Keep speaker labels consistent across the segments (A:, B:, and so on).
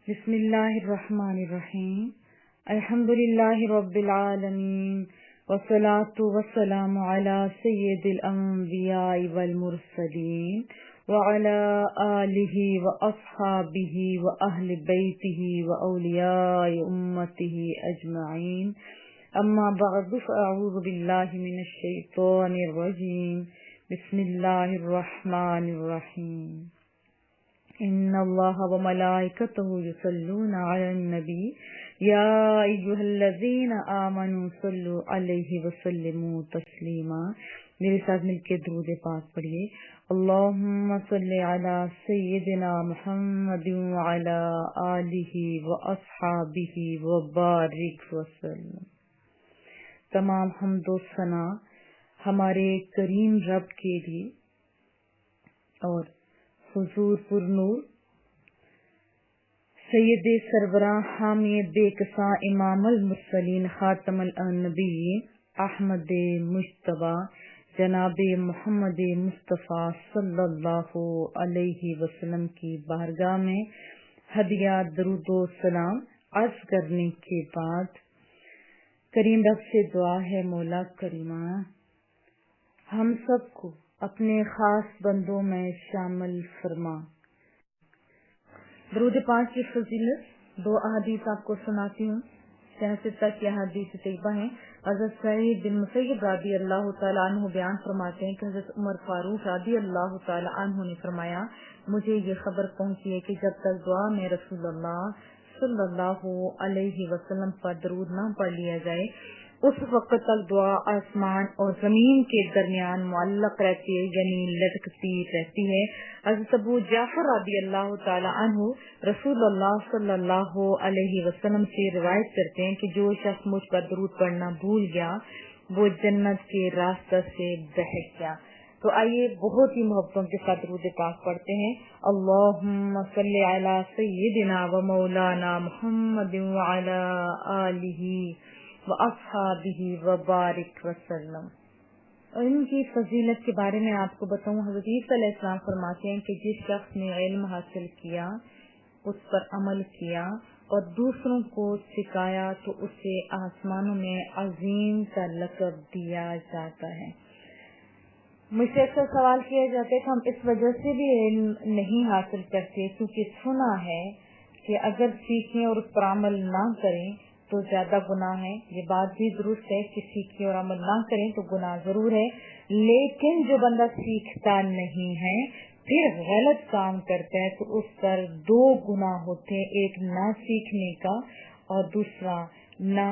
A: بسم اللہ الرحمن الرحیم الحمد للہ رب العالمین والصلاة والسلام علی سید الانبیاء والمرسلین وعلى آلہ واصحابہ واہل بیتہ واولیاء امتہ اجمعین اما بعد فاعوذ باللہ من الشیطان الرجیم بسم اللہ الرحمن الرحیم ان اللہ وملائکتہ یصلون علی النبی یا ایھا الذین آمنوا صلوا علیہ وسلموا تسلیما۔ میرے ساتھ مل کے درود پاک پڑھیے۔ اللہم صلی علی سیدنا محمد وعلی آلہ واصحابہ وبارک وسلم۔ تمام حمد و ثنا ہمارے کریم رب کے لیے اور حضور پر نور سید سربراہ حامی بے کساں امام المرسلین خاتم النبیین احمد مجتبی جناب محمد مصطفیٰ صلی اللہ علیہ وسلم کی بارگاہ میں ہدیہ درود و سلام عرض کرنے کے بعد کریم رب سے دعا ہے مولا کریمہ ہم سب کو اپنے خاص بندوں میں شامل فرما۔ درود پاک کی فضیلت دو احادیث آپ کو سناتی ہوں، تک یہ حدیث طیبہ ہیں۔ حضرت سعید بن مسیب رضی اللہ تعالیٰ عنہ بیان فرماتے ہیں کہ حضرت عمر فاروق رضی اللہ تعالیٰ عنہ نے فرمایا مجھے یہ خبر پہنچی ہے کہ جب تک دعا میں رسول اللہ صلی اللہ علیہ وسلم پر درود نہ پڑھ لیا جائے اس وقت تک دعا آسمان اور زمین کے درمیان معلق رہتی ہے، یعنی لٹکتی رہتی ہے۔ حضرت ابو جعفر رضی اللہ تعالی عنہ رسول اللہ صلی اللہ علیہ وسلم سے روایت کرتے ہیں کہ جو شخص مجھ پر درود پڑھنا بھول گیا وہ جنت کے راستہ سے بہک گیا۔ تو آئیے بہت ہی محبتوں کے ساتھ درود پاک پڑھتے ہیں۔ اللہم صلی علی سیدنا و مولانا محمد وعلی آلہ وَأَصْحَابِهِ وَبَارِكْ وَسَلَّمْ۔ اور ان کی فضیلت کے بارے میں آپ کو بتاؤں، حضرت عیسیٰ علیہ السلام فرماتے ہیں کہ جس شخص نے علم حاصل کیا اس پر عمل کیا اور دوسروں کو سکھایا تو اسے آسمانوں میں عظیم کا لقب دیا جاتا ہے۔ مجھ سے اکثر سوال کیا جاتا ہے کہ ہم اس وجہ سے بھی علم نہیں حاصل کرتے کیونکہ سنا ہے کہ اگر سیکھیں اور اس پر عمل نہ کریں تو زیادہ گناہ ہے۔ یہ بات بھی درست ہے کہ سیکھیں اور عمل نہ کریں تو گناہ ضرور ہے، لیکن جو بندہ سیکھتا نہیں ہے پھر غلط کام کرتا ہے تو اس پر دو گناہ ہوتے ہیں، ایک نہ سیکھنے کا اور دوسرا نہ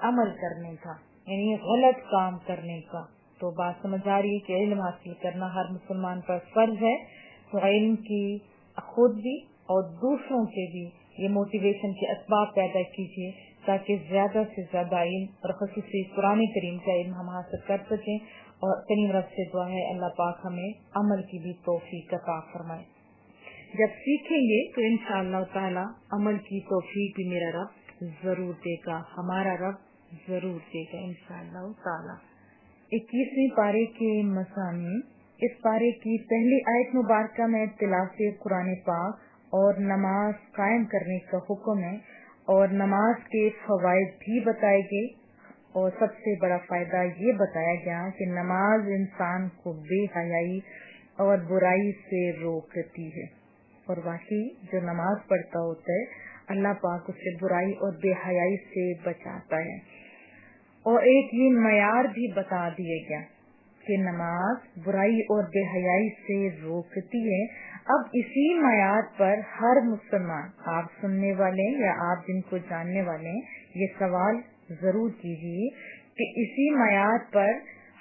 A: عمل کرنے کا، یعنی غلط کام کرنے کا۔ تو بات سمجھ آ رہی ہے کہ علم حاصل کرنا ہر مسلمان پر فرض ہے، تو علم کی خود بھی اور دوسروں کے بھی یہ موٹیویشن کے اسباب پیدا کیجیے تاکہ زیادہ سے زیادہ علم اور خصوصی قرآن کریم کا علم ہم حاصل کر سکیں، اور کریم رب سے دعا ہے اللہ پاک ہمیں عمل کی بھی توفیق عطا فرمائے۔ جب سیکھیں گے تو انشاءاللہ تعالی عمل کی توفیق بھی میرا رب ضرور دے گا، ہمارا رب ضرور دے گا انشاءاللہ تعالی۔ 21ویں پارے کے مضامین۔ اس پارے کی پہلی آیت مبارکہ میں تلاوت قرآن پاک اور نماز قائم کرنے کا حکم ہے، اور نماز کے فوائد بھی بتائے گئے، اور سب سے بڑا فائدہ یہ بتایا گیا کہ نماز انسان کو بے حیائی اور برائی سے روکتی ہے، اور واقعی جو نماز پڑھتا ہوتا ہے اللہ پاک اسے برائی اور بے حیائی سے بچاتا ہے۔ اور ایک یہ معیار بھی بتا دیا گیا کہ نماز برائی اور بے حیائی سے روکتی ہے۔ اب اسی معیار پر ہر مسلمان، آپ سننے والے یا آپ جن کو جاننے والے یہ سوال ضرور کیجیے کہ اسی معیار پر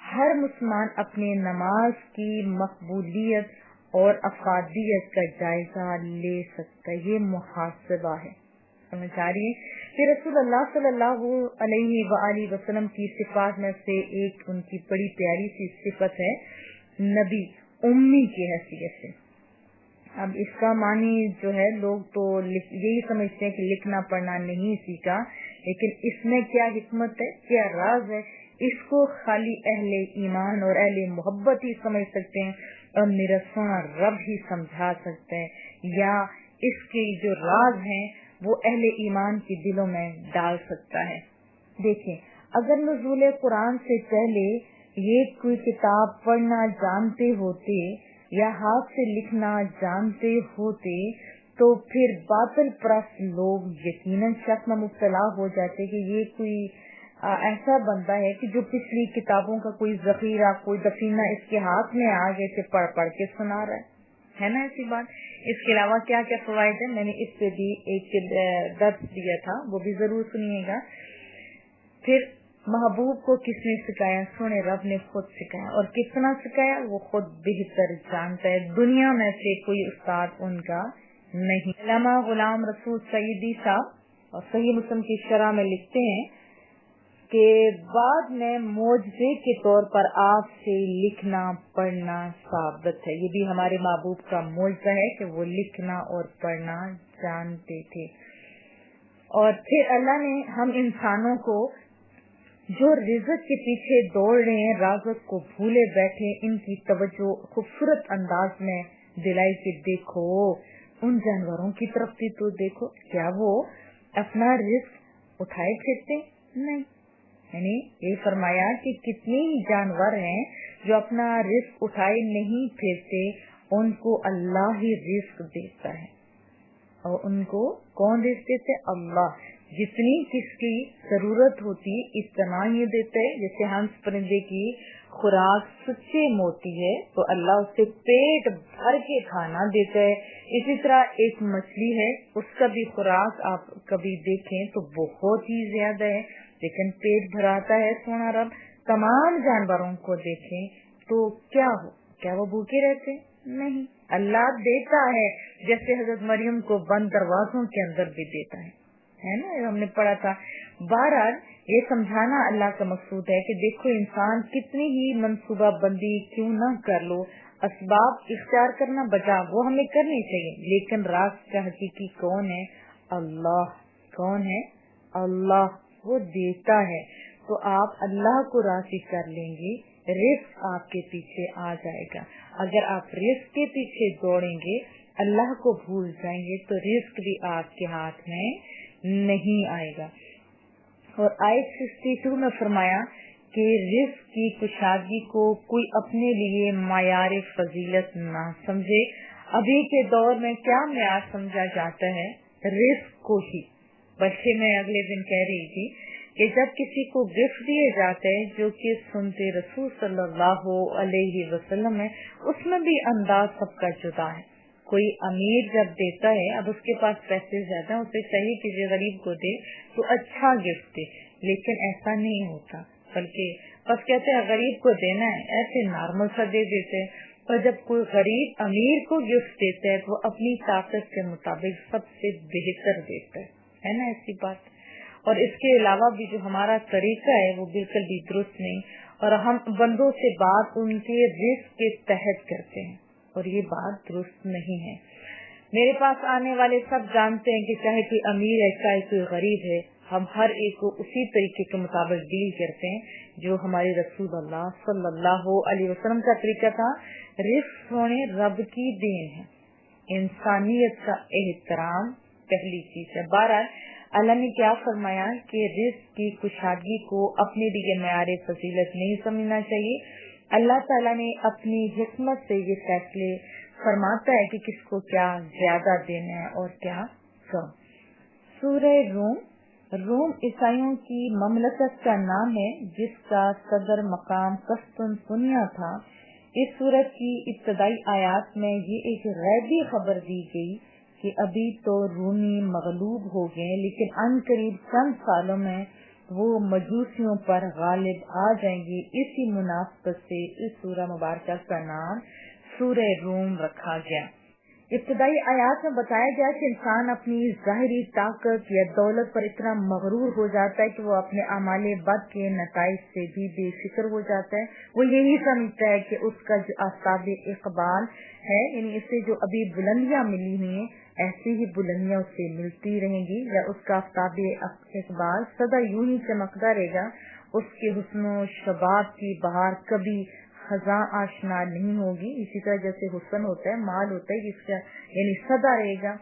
A: ہر مسلمان اپنے نماز کی مقبولیت اور افادیت کا جائزہ لے سکتا ہے، یہ محاسبہ ہے۔ سمجھ آ رہی ہے کہ رسول اللہ صلی اللہ علیہ وآلہ وسلم کی صفات میں سے ایک ان کی بڑی پیاری سی صفت ہے نبی امی کی حیثیت سے۔ اب اس کا معنی جو ہے لوگ تو یہی سمجھتے ہیں کہ لکھنا پڑھنا نہیں سیکھا، لیکن اس میں کیا حکمت ہے، کیا راز ہے، اس کو خالی اہل ایمان اور اہل محبت ہی سمجھ سکتے ہیں اور میرا سونا رب ہی سمجھا سکتا ہے، یا اس کے جو راز ہیں وہ اہل ایمان کے دلوں میں ڈال سکتا ہے۔ دیکھیں، اگر نزول قرآن سے پہلے یہ کوئی کتاب پڑھنا جانتے ہوتے یا ہاتھ سے لکھنا جانتے ہوتے تو پھر باطل پرست لوگ یقیناً شک میں مبتلا ہو جاتے کہ یہ کوئی ایسا بندہ ہے کہ جو پچھلی کتابوں کا کوئی ذخیرہ، کوئی دفینہ اس کے ہاتھ میں آ گئے تھے، پڑھ پڑھ کے سنا رہا ہے نا ایسی بات۔ اس کے علاوہ کیا کیا فوائد ہیں، میں نے اس پہ بھی ایک درس دیا تھا، وہ بھی ضرور سنیے گا۔ پھر محبوب کو کس نے سکھایا؟ سونے رب نے خود سکھایا، اور کتنا سکھایا وہ خود بہتر جانتا ہے، دنیا میں سے کوئی استاد ان کا نہیں۔ علامہ غلام رسول سعیدی صاحب اور صحیح مسلم کی شرح میں لکھتے ہیں کہ بعد میں معجزے کے طور پر آپ سے لکھنا پڑھنا ثابت ہے۔ یہ بھی ہمارے محبوب کا معجزہ ہے کہ وہ لکھنا اور پڑھنا جانتے تھے۔ اور پھر اللہ نے ہم انسانوں کو جو رزق کے پیچھے دوڑ رہے ہیں، رازق کو بھولے بیٹھے، ان کی توجہ خوبصورت انداز میں دلائی کہ دیکھو ان جانوروں کی طرف بھی تو دیکھو، کیا وہ اپنا رزق اٹھائے پھرتے؟ نہیں، یعنی یہ فرمایا کہ کتنے ہی جانور ہیں جو اپنا رزق اٹھائے نہیں پھرتے، ان کو اللہ ہی رزق دیتا ہے۔ اور ان کو کون رزق دیتے؟ اللہ۔ جتنی کس کی ضرورت ہوتی اتنا ہی دیتے ہے۔ جیسے ہنس پرندے کی خوراک سچے موتی ہے تو اللہ اس سے پیٹ بھر کے کھانا دیتا ہے۔ اسی طرح ایک مچھلی ہے، اس کا بھی خوراک آپ کبھی دیکھیں تو بہت ہی زیادہ ہے، لیکن پیٹ بھراتا ہے سونا رب۔ تمام جانوروں کو دیکھیں تو کیا وہ بھوکے رہتے؟ نہیں، اللہ دیتا ہے، جیسے حضرت مریم کو بند دروازوں کے اندر بھی دیتا ہے نا، ہم نے پڑھا تھا۔ بہرحال یہ سمجھانا اللہ کا مقصود ہے کہ دیکھو انسان کتنی ہی منصوبہ بندی کیوں نہ کر لو، اسباب اختیار کرنا بجا وہ ہمیں کرنی چاہیے، لیکن راز کا حقیقی کون ہے؟ اللہ۔ کون ہے؟ اللہ، وہ دیتا ہے۔ تو آپ اللہ کو راضی کر لیں گے، رزق آپ کے پیچھے آ جائے گا۔ اگر آپ رزق کے پیچھے دوڑیں گے، اللہ کو بھول جائیں گے تو رزق بھی آپ کے ہاتھ میں نہیں آئے گا۔ اور آیت 62 میں فرمایا کہ رزق کی کشادگی کو کوئی اپنے لیے معیار فضیلت نہ سمجھے۔ ابھی کے دور میں کیا معیار سمجھا جاتا ہے؟ رزق کو ہی۔ بلکہ میں اگلے دن کہہ رہی تھی کہ جب کسی کو گفٹ دیے جاتے ہیں جو کہ سنتے رسول صلی اللہ علیہ وسلم ہے، اس میں بھی انداز سب کا جدا ہے۔ کوئی امیر جب دیتا ہے، اب اس کے پاس پیسے زیادہ ہیں، اسے چاہیے کہ جو غریب کو دے تو اچھا گفٹ دے، لیکن ایسا نہیں ہوتا، بلکہ بس کہتے ہیں غریب کو دینا ہے، ایسے نارمل سا دے دیتے ہیں۔ اور جب کوئی غریب امیر کو گفٹ دیتا ہے تو وہ اپنی طاقت کے مطابق سب سے بہتر دیتا ہے نا ایسی بات۔ اور اس کے علاوہ بھی جو ہمارا طریقہ ہے وہ بالکل بھی درست نہیں، اور ہم بندوں سے بات ان کے رزق کے تحت کرتے ہیں، اور یہ بات درست نہیں ہے۔ میرے پاس آنے والے سب جانتے ہیں کہ چاہے کوئی امیر ہے چاہے کوئی غریب ہے، ہم ہر ایک کو اسی طریقے کے مطابق ڈیل کرتے ہیں جو ہمارے رسول اللہ صلی اللہ علیہ وسلم کا طریقہ تھا۔ رزق سونے رب کی دین ہے، انسانیت کا احترام پہلی چیز ہے۔ بہرحال اللہ نے کیا فرمایا کہ رزق کی کشادگی کو اپنے لیے معیار فضیلت نہیں سمجھنا چاہیے۔ اللہ تعالیٰ نے اپنی حکمت سے یہ فیصلے فرماتا ہے کہ کس کو کیا زیادہ دینا ہے اور کیا کم۔ سورہ روم عیسائیوں کی مملکت کا نام ہے جس کا صدر مقام قسطنطنیہ تھا۔ اس سورت کی ابتدائی آیات میں یہ ایک غیبی خبر دی گئی کہ ابھی تو رومی مغلوب ہو گئے، لیکن ان قریب چند سالوں میں وہ مجوسیوں پر غالب آ جائیں گے۔ اسی مناسبت سے اس سورہ مبارکہ کا نام سورہ روم رکھا گیا۔ ابتدائی آیات میں بتایا گیا کہ انسان اپنی ظاہری طاقت یا دولت پر اتنا مغرور ہو جاتا ہے کہ وہ اپنے اعمال بد کے نتائج سے بھی بے فکر ہو جاتا ہے۔ وہ یہی سمجھتا ہے کہ اس کا جو آفتاب اقبال ہے، یعنی اسے جو ابھی بلندیاں ملی ہوئی ہیں ایسی ہی بلندیاں اس سے ملتی رہیں گی، یا اس کا آفتاب اقبال سدا یوں ہی چمکتا رہے گا۔ اس کے حسن و شباب کی بہار کبھی خزاں آشنا نہیں ہوگی۔ اسی طرح جیسے حسن ہوتا ہے، مال ہوتا ہے جس کا یعنی سدا رہے گا،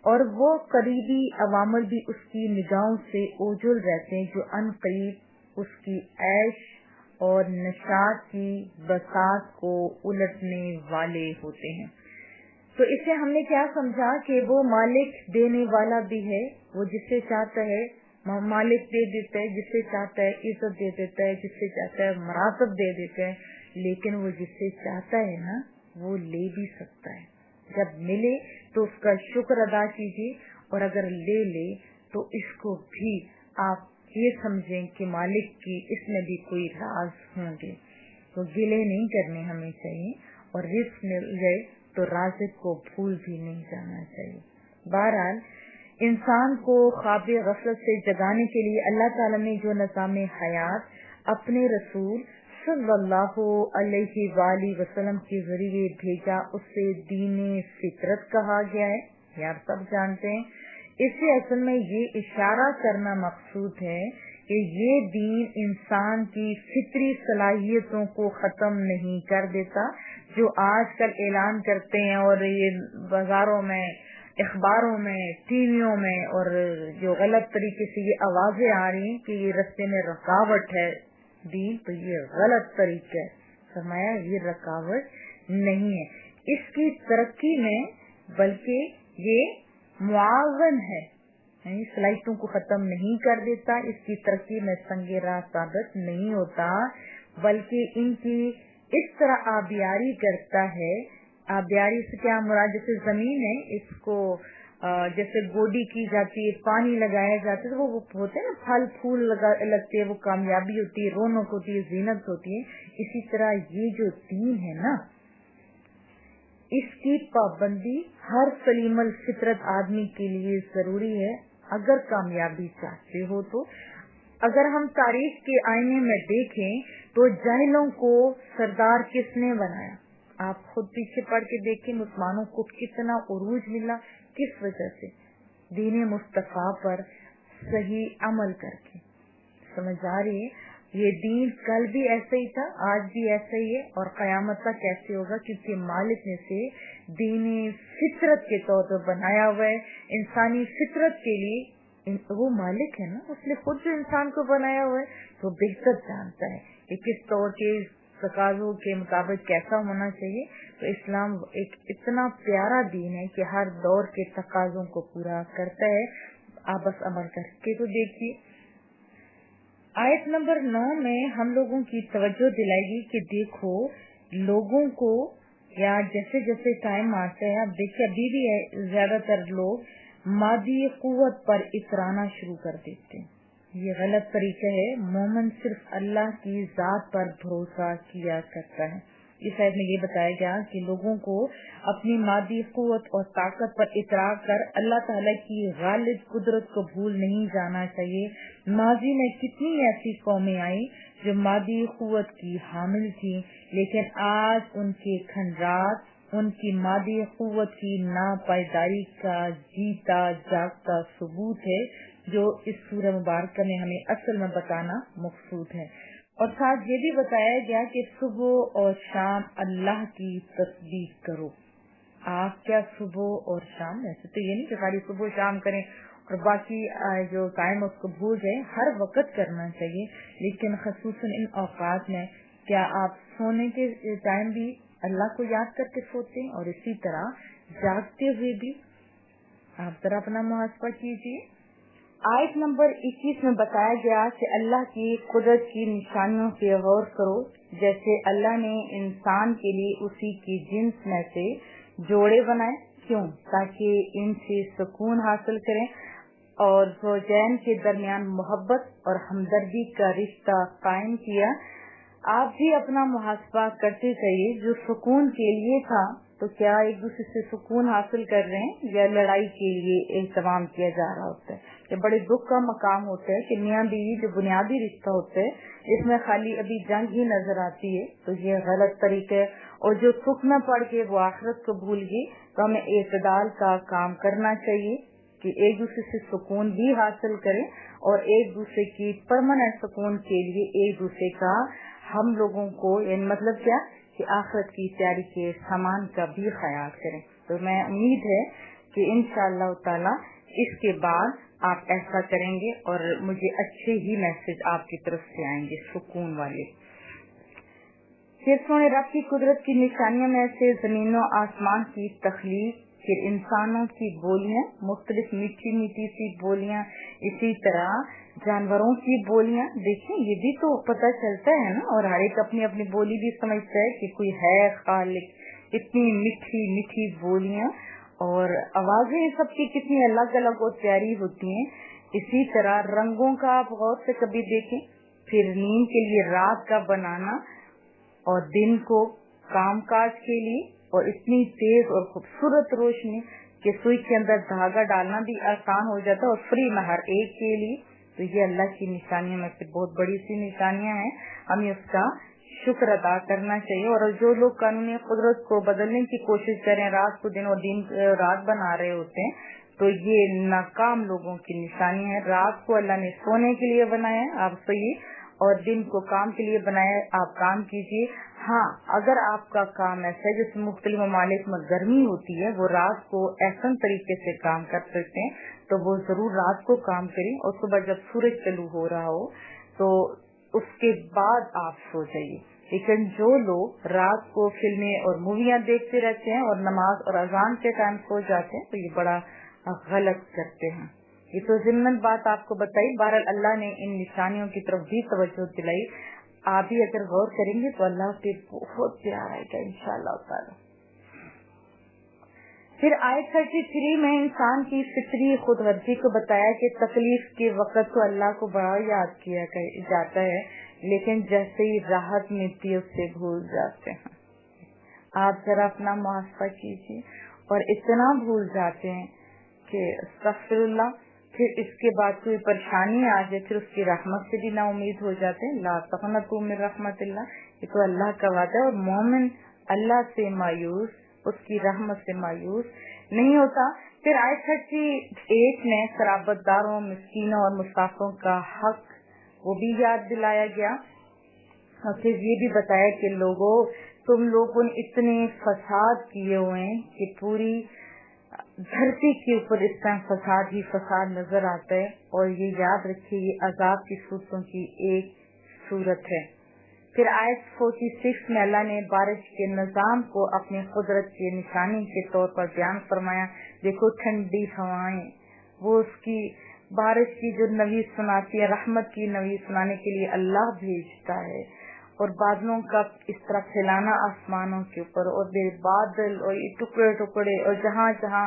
A: اور وہ قریبی عوامل بھی اس کی نگاہوں سے اوجھل رہتے ہیں جو ان قریب اس کی عیش اور نشاط کی بساط کو الٹنے والے ہوتے ہیں۔ تو اس سے ہم نے کیا سمجھا کہ وہ مالک دینے والا بھی ہے، وہ جس سے چاہتا ہے مالک دے دیتا ہے، جس سے چاہتا ہے عزت دے دیتا ہے، جس سے چاہتا ہے مراتب دے دیتا ہے، لیکن وہ جس سے چاہتا ہے نا وہ لے بھی سکتا ہے۔ جب ملے تو اس کا شکر ادا کیجیے، اور اگر لے لے تو اس کو بھی آپ یہ سمجھیں کہ مالک کی اس میں بھی کوئی راز ہوں گے، تو گلے نہیں کرنے ہمیں چاہیے، اور رزق مل گئے تو رازق کو بھول بھی نہیں جانا چاہیے۔ بہرحال انسان کو خواب غفلت سے جگانے کے لیے اللہ تعالیٰ نے جو نظام حیات اپنے رسول صلی اللہ علیہ وآلہ وسلم کے ذریعے بھیجا اسے دین فطرت کہا گیا ہے، یہ آپ سب جانتے ہیں۔ اس سے اصل میں یہ اشارہ کرنا مقصود ہے کہ یہ دین انسان کی فطری صلاحیتوں کو ختم نہیں کر دیتا، جو آج کل اعلان کرتے ہیں اور یہ بازاروں میں، اخباروں میں، ٹی ویوں میں، اور جو غلط طریقے سے یہ آوازیں آ رہی ہیں کہ یہ رستے میں رکاوٹ ہے دین، تو یہ غلط طریقہ ہے۔ فرمایا یہ رکاوٹ نہیں ہے اس کی ترقی میں، بلکہ یہ معاون ہے، یعنی صلاحیتوں کو ختم نہیں کر دیتا، اس کی ترقی میں سنگ راہ ثابت نہیں ہوتا، بلکہ ان کی اس طرح آبیاری کرتا ہے۔ آبیاری سے کیا مراد؟ جیسے زمین ہے، اس کو جیسے گوڈی کی جاتی ہے، پانی لگایا جاتا ہے، تو وہ ہوتے ہیں نا پھل پھول لگتے ہیں، وہ کامیابی ہوتی ہے، رونق ہوتی ہے، زینت ہوتی ہے۔ اسی طرح یہ جو دین ہے نا، اس کی پابندی ہر سلیم الفطرت آدمی کے لیے ضروری ہے اگر کامیابی چاہتے ہو تو۔ اگر ہم تاریخ کے آئینے میں دیکھیں تو جاہلوں کو سردار کس نے بنایا؟ آپ خود پیچھے پڑھ کے دیکھیں، مسلمانوں کو کتنا عروج ملا، کس وجہ سے؟ دین مصطفیٰ پر صحیح عمل کر کے۔ سمجھ آ رہی ہے؟ یہ دین کل بھی ایسا ہی تھا، آج بھی ایسا ہی ہے، اور قیامت تک ایسے ہوگا، کیونکہ مالک نے سے دین فطرت کے طور پر بنایا ہوا ہے۔ انسانی فطرت کے لیے وہ مالک ہے نا، اس نے خود جو انسان کو بنایا ہوا ہے تو بہتر جانتا ہے کہ کس طور کے تقاضوں کے مطابق کیسا ہونا چاہیے۔ تو اسلام ایک اتنا پیارا دین ہے کہ ہر دور کے تقاضوں کو پورا کرتا ہے۔ آپ بس عمل کر کے تو دیکھیے۔ آیت نمبر 9 میں ہم لوگوں کی توجہ دلائے گی کہ دیکھو لوگوں کو، یا جیسے جیسے ٹائم آتا ہے، اب دیکھیے ابھی بھی زیادہ تر لوگ مادی قوت پر اترانا شروع کر دیتے ہیں۔ یہ غلط طریقہ ہے۔ مومن صرف اللہ کی ذات پر بھروسہ کیا کرتا ہے۔ اس آیت میں یہ بتایا گیا کہ لوگوں کو اپنی مادی قوت اور طاقت پر اترا کر اللہ تعالیٰ کی غالب قدرت کو بھول نہیں جانا چاہیے۔ ماضی میں کتنی ایسی قومیں آئی جو مادی قوت کی حامل تھی، لیکن آج ان کے کھنڈرات ان کی مادی قوت کی ناپائیداری کا جیتا جاگتا ثبوت ہے، جو اس سورہ مبارکہ میں ہمیں اصل میں بتانا مقصود ہے۔ اور ساتھ یہ بھی بتایا گیا کہ صبح اور شام اللہ کی تسبیح کرو۔ آپ کیا صبح اور شام، ایسے تو یہ نہیں کہ خالی صبح شام کریں اور باقی جو ٹائم اس کو بھول جائیں، ہر وقت کرنا چاہیے، لیکن خصوصاً ان اوقات میں کیا آپ سونے کے ٹائم بھی اللہ کو یاد کر کے سوتے ہیں، اور اسی طرح جاگتے ہوئے بھی؟ آپ ذرا اپنا محاسبہ کیجیے۔ آیت نمبر 21 میں بتایا گیا کہ اللہ کی قدرت کی نشانیوں سے غور کرو، جیسے اللہ نے انسان کے لیے اسی کی جنس میں سے جوڑے بنائے۔ کیوں؟ تاکہ ان سے سکون حاصل کریں، اور زوجین کے درمیان محبت اور ہمدردی کا رشتہ قائم کیا۔ آپ بھی اپنا محاسبہ کرتے چاہیے، جو سکون کے لیے تھا تو کیا ایک دوسرے سے سکون حاصل کر رہے ہیں، یا لڑائی کے لیے اہتمام کیا جا رہا ہوتا ہے؟ یہ بڑے دکھ کا مقام ہوتا ہے کہ میاں بیوی جو بنیادی رشتہ ہوتا ہے اس میں خالی ابھی جنگ ہی نظر آتی ہے، تو یہ غلط طریقہ ہے۔ اور جو سکھ میں پڑ کے وہ آخرت کو بھول گئی، تو ہمیں اعتدال کا کام کرنا چاہیے کہ ایک دوسرے سے سکون بھی حاصل کریں، اور ایک دوسرے کی پرماننٹ سکون کے لیے ایک دوسرے کا ہم لوگوں کو، یعنی مطلب کیا کہ آخرت کی تیاری کے سامان کا بھی خیال کریں۔ تو میں امید ہے
B: کہ انشاءاللہ تعالی اس کے بعد آپ ایسا کریں گے اور مجھے اچھے ہی میسج آپ کی طرف سے آئیں گے، سکون والے۔ پھر سونے رب کی قدرت کی نشانیوں میں سے زمین و آسمان کی تخلیق، پھر انسانوں کی بولیاں، مختلف میٹھی میٹھی سی بولیاں، اسی طرح جانوروں کی بولیاں۔ دیکھیں یہ بھی تو پتہ چلتا ہے نا، اور ہر ایک اپنی اپنی بولی بھی سمجھتا ہے کہ کوئی ہے خالق۔ اتنی میٹھی میٹھی بولیاں اور آوازیں سب کی کتنی الگ الگ اور پیاری ہوتی ہیں۔ اسی طرح رنگوں کا آپ غور سے کبھی دیکھیں، پھر نیند کے لیے رات کا بنانا اور دن کو کام کاج کے لیے، اور اتنی تیز اور خوبصورت روشنی کہ سوئی کے اندر دھاگا ڈالنا بھی آسان ہو جاتا ہے اور فری میں ہر ایک کے لیے۔ تو یہ اللہ کی نشانیوں میں سے بہت بڑی سی نشانیاں ہیں، ہمیں اس کا شکر ادا کرنا چاہیے۔ اور جو لوگ قانونی قدرت کو بدلنے کی کوشش کریں، رات کو دن اور دن رات بنا رہے ہوتے ہیں، تو یہ ناکام لوگوں کی نشانی ہے۔ رات کو اللہ نے سونے کے لیے بنایا ہے، آپ سوئیے، اور دن کو کام کے لیے بنایا، آپ کام کیجیے۔ ہاں اگر آپ کا کام ایسا ہے جس مختلف ممالک میں گرمی ہوتی ہے، وہ رات کو احسن طریقے سے کام کر سکتے ہیں، تو وہ ضرور رات کو کام کریں، اور صبح جب سورج طلوع ہو رہا ہو تو اس کے بعد آپ سو جائیے۔ لیکن جو لوگ رات کو فلمیں اور موویاں دیکھتے رہتے ہیں اور نماز اور اذان کے ٹائم سو جاتے ہیں، تو یہ بڑا غلط کرتے ہیں۔ یہ تو ضمن بات آپ کو بتائی، بہرحال اللہ نے ان نشانیوں کی طرف بھی توجہ دلائی۔ آپ بھی اگر غور کریں گے تو اللہ پہ بہت پیار آئے گا انشاءاللہ تعالی۔ پھر آیت 33 میں انسان کی فطری خود غرضی کو بتایا کہ تکلیف کے وقت تو اللہ کو بڑا یاد کیا جاتا ہے، لیکن جیسے ہی راحت ملتی ہے اس سے بھول جاتے ہیں۔ آپ ذرا اپنا محاسبہ کیجیے، اور اتنا بھول جاتے ہیں کہ استغفر اللہ، پھر اس کے بعد کوئی پریشانی آ جائے پھر اس کی رحمت سے بھی نا امید ہو جاتے ہیں۔ لا تقنطوا من رحمت اللہ، یہ تو اللہ کا وعدہ ہے، اور مومن اللہ سے مایوس، اس کی رحمت سے مایوس نہیں ہوتا۔ پھر آیت 38 میں قرابت داروں، مسکینوں اور مسافروں کا حق وہ بھی یاد دلایا گیا، اور پھر یہ بھی بتایا کہ لوگوں تم لوگوں نے اتنے فساد کیے ہوئے ہیں کہ پوری دھرتی کے اوپر اس طرح فساد ہی فساد نظر آتا ہے، اور یہ یاد رکھیے یہ عذاب کی صورتوں کی ایک صورت ہے۔ پھر آیت 46 میں اللہ نے بارش کے نظام کو اپنی قدرت کی نشانی کے طور پر بیان فرمایا۔ دیکھو ٹھنڈی ہوائیں، وہ اس کی بارش کی جو نوی سناتی ہے، رحمت کی نوی سنانے کے لیے اللہ بھیجتا ہے، اور بادلوں کا اس طرح پھیلانا آسمانوں کے اوپر، اور بے بادل اور یہ ٹکڑے ٹکڑے، اور جہاں جہاں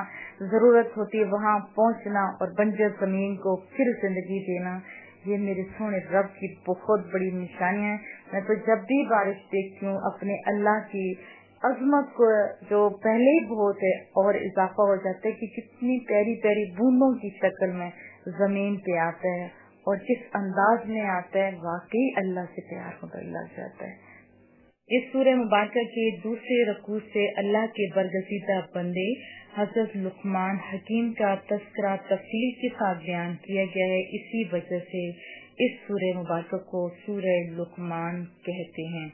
B: ضرورت ہوتی ہے وہاں پہنچنا، اور بنجر زمین کو پھر زندگی دینا، یہ میرے سونے رب کی بہت بڑی نشانیاں ہیں۔ میں تو جب بھی بارش دیکھتی ہوں اپنے اللہ کی عظمت کو، جو پہلے ہی بہت ہے، اور اضافہ ہو جاتا ہے کہ کتنی پیاری پیاری بوندوں کی شکل میں زمین پہ آتا ہے، اور جس انداز میں آتا ہے واقعی اللہ سے پیار ہونے لگ جاتا ہے۔ اس سورہ مبارکہ کے دوسرے رکوع سے اللہ کے برگزیدہ بندے حضرت لقمان حکیم کا تذکرہ تفصیل کے ساتھ بیان کیا گیا ہے، اسی وجہ سے اس سورہ مبارکہ کو سورہ لقمان کہتے ہیں۔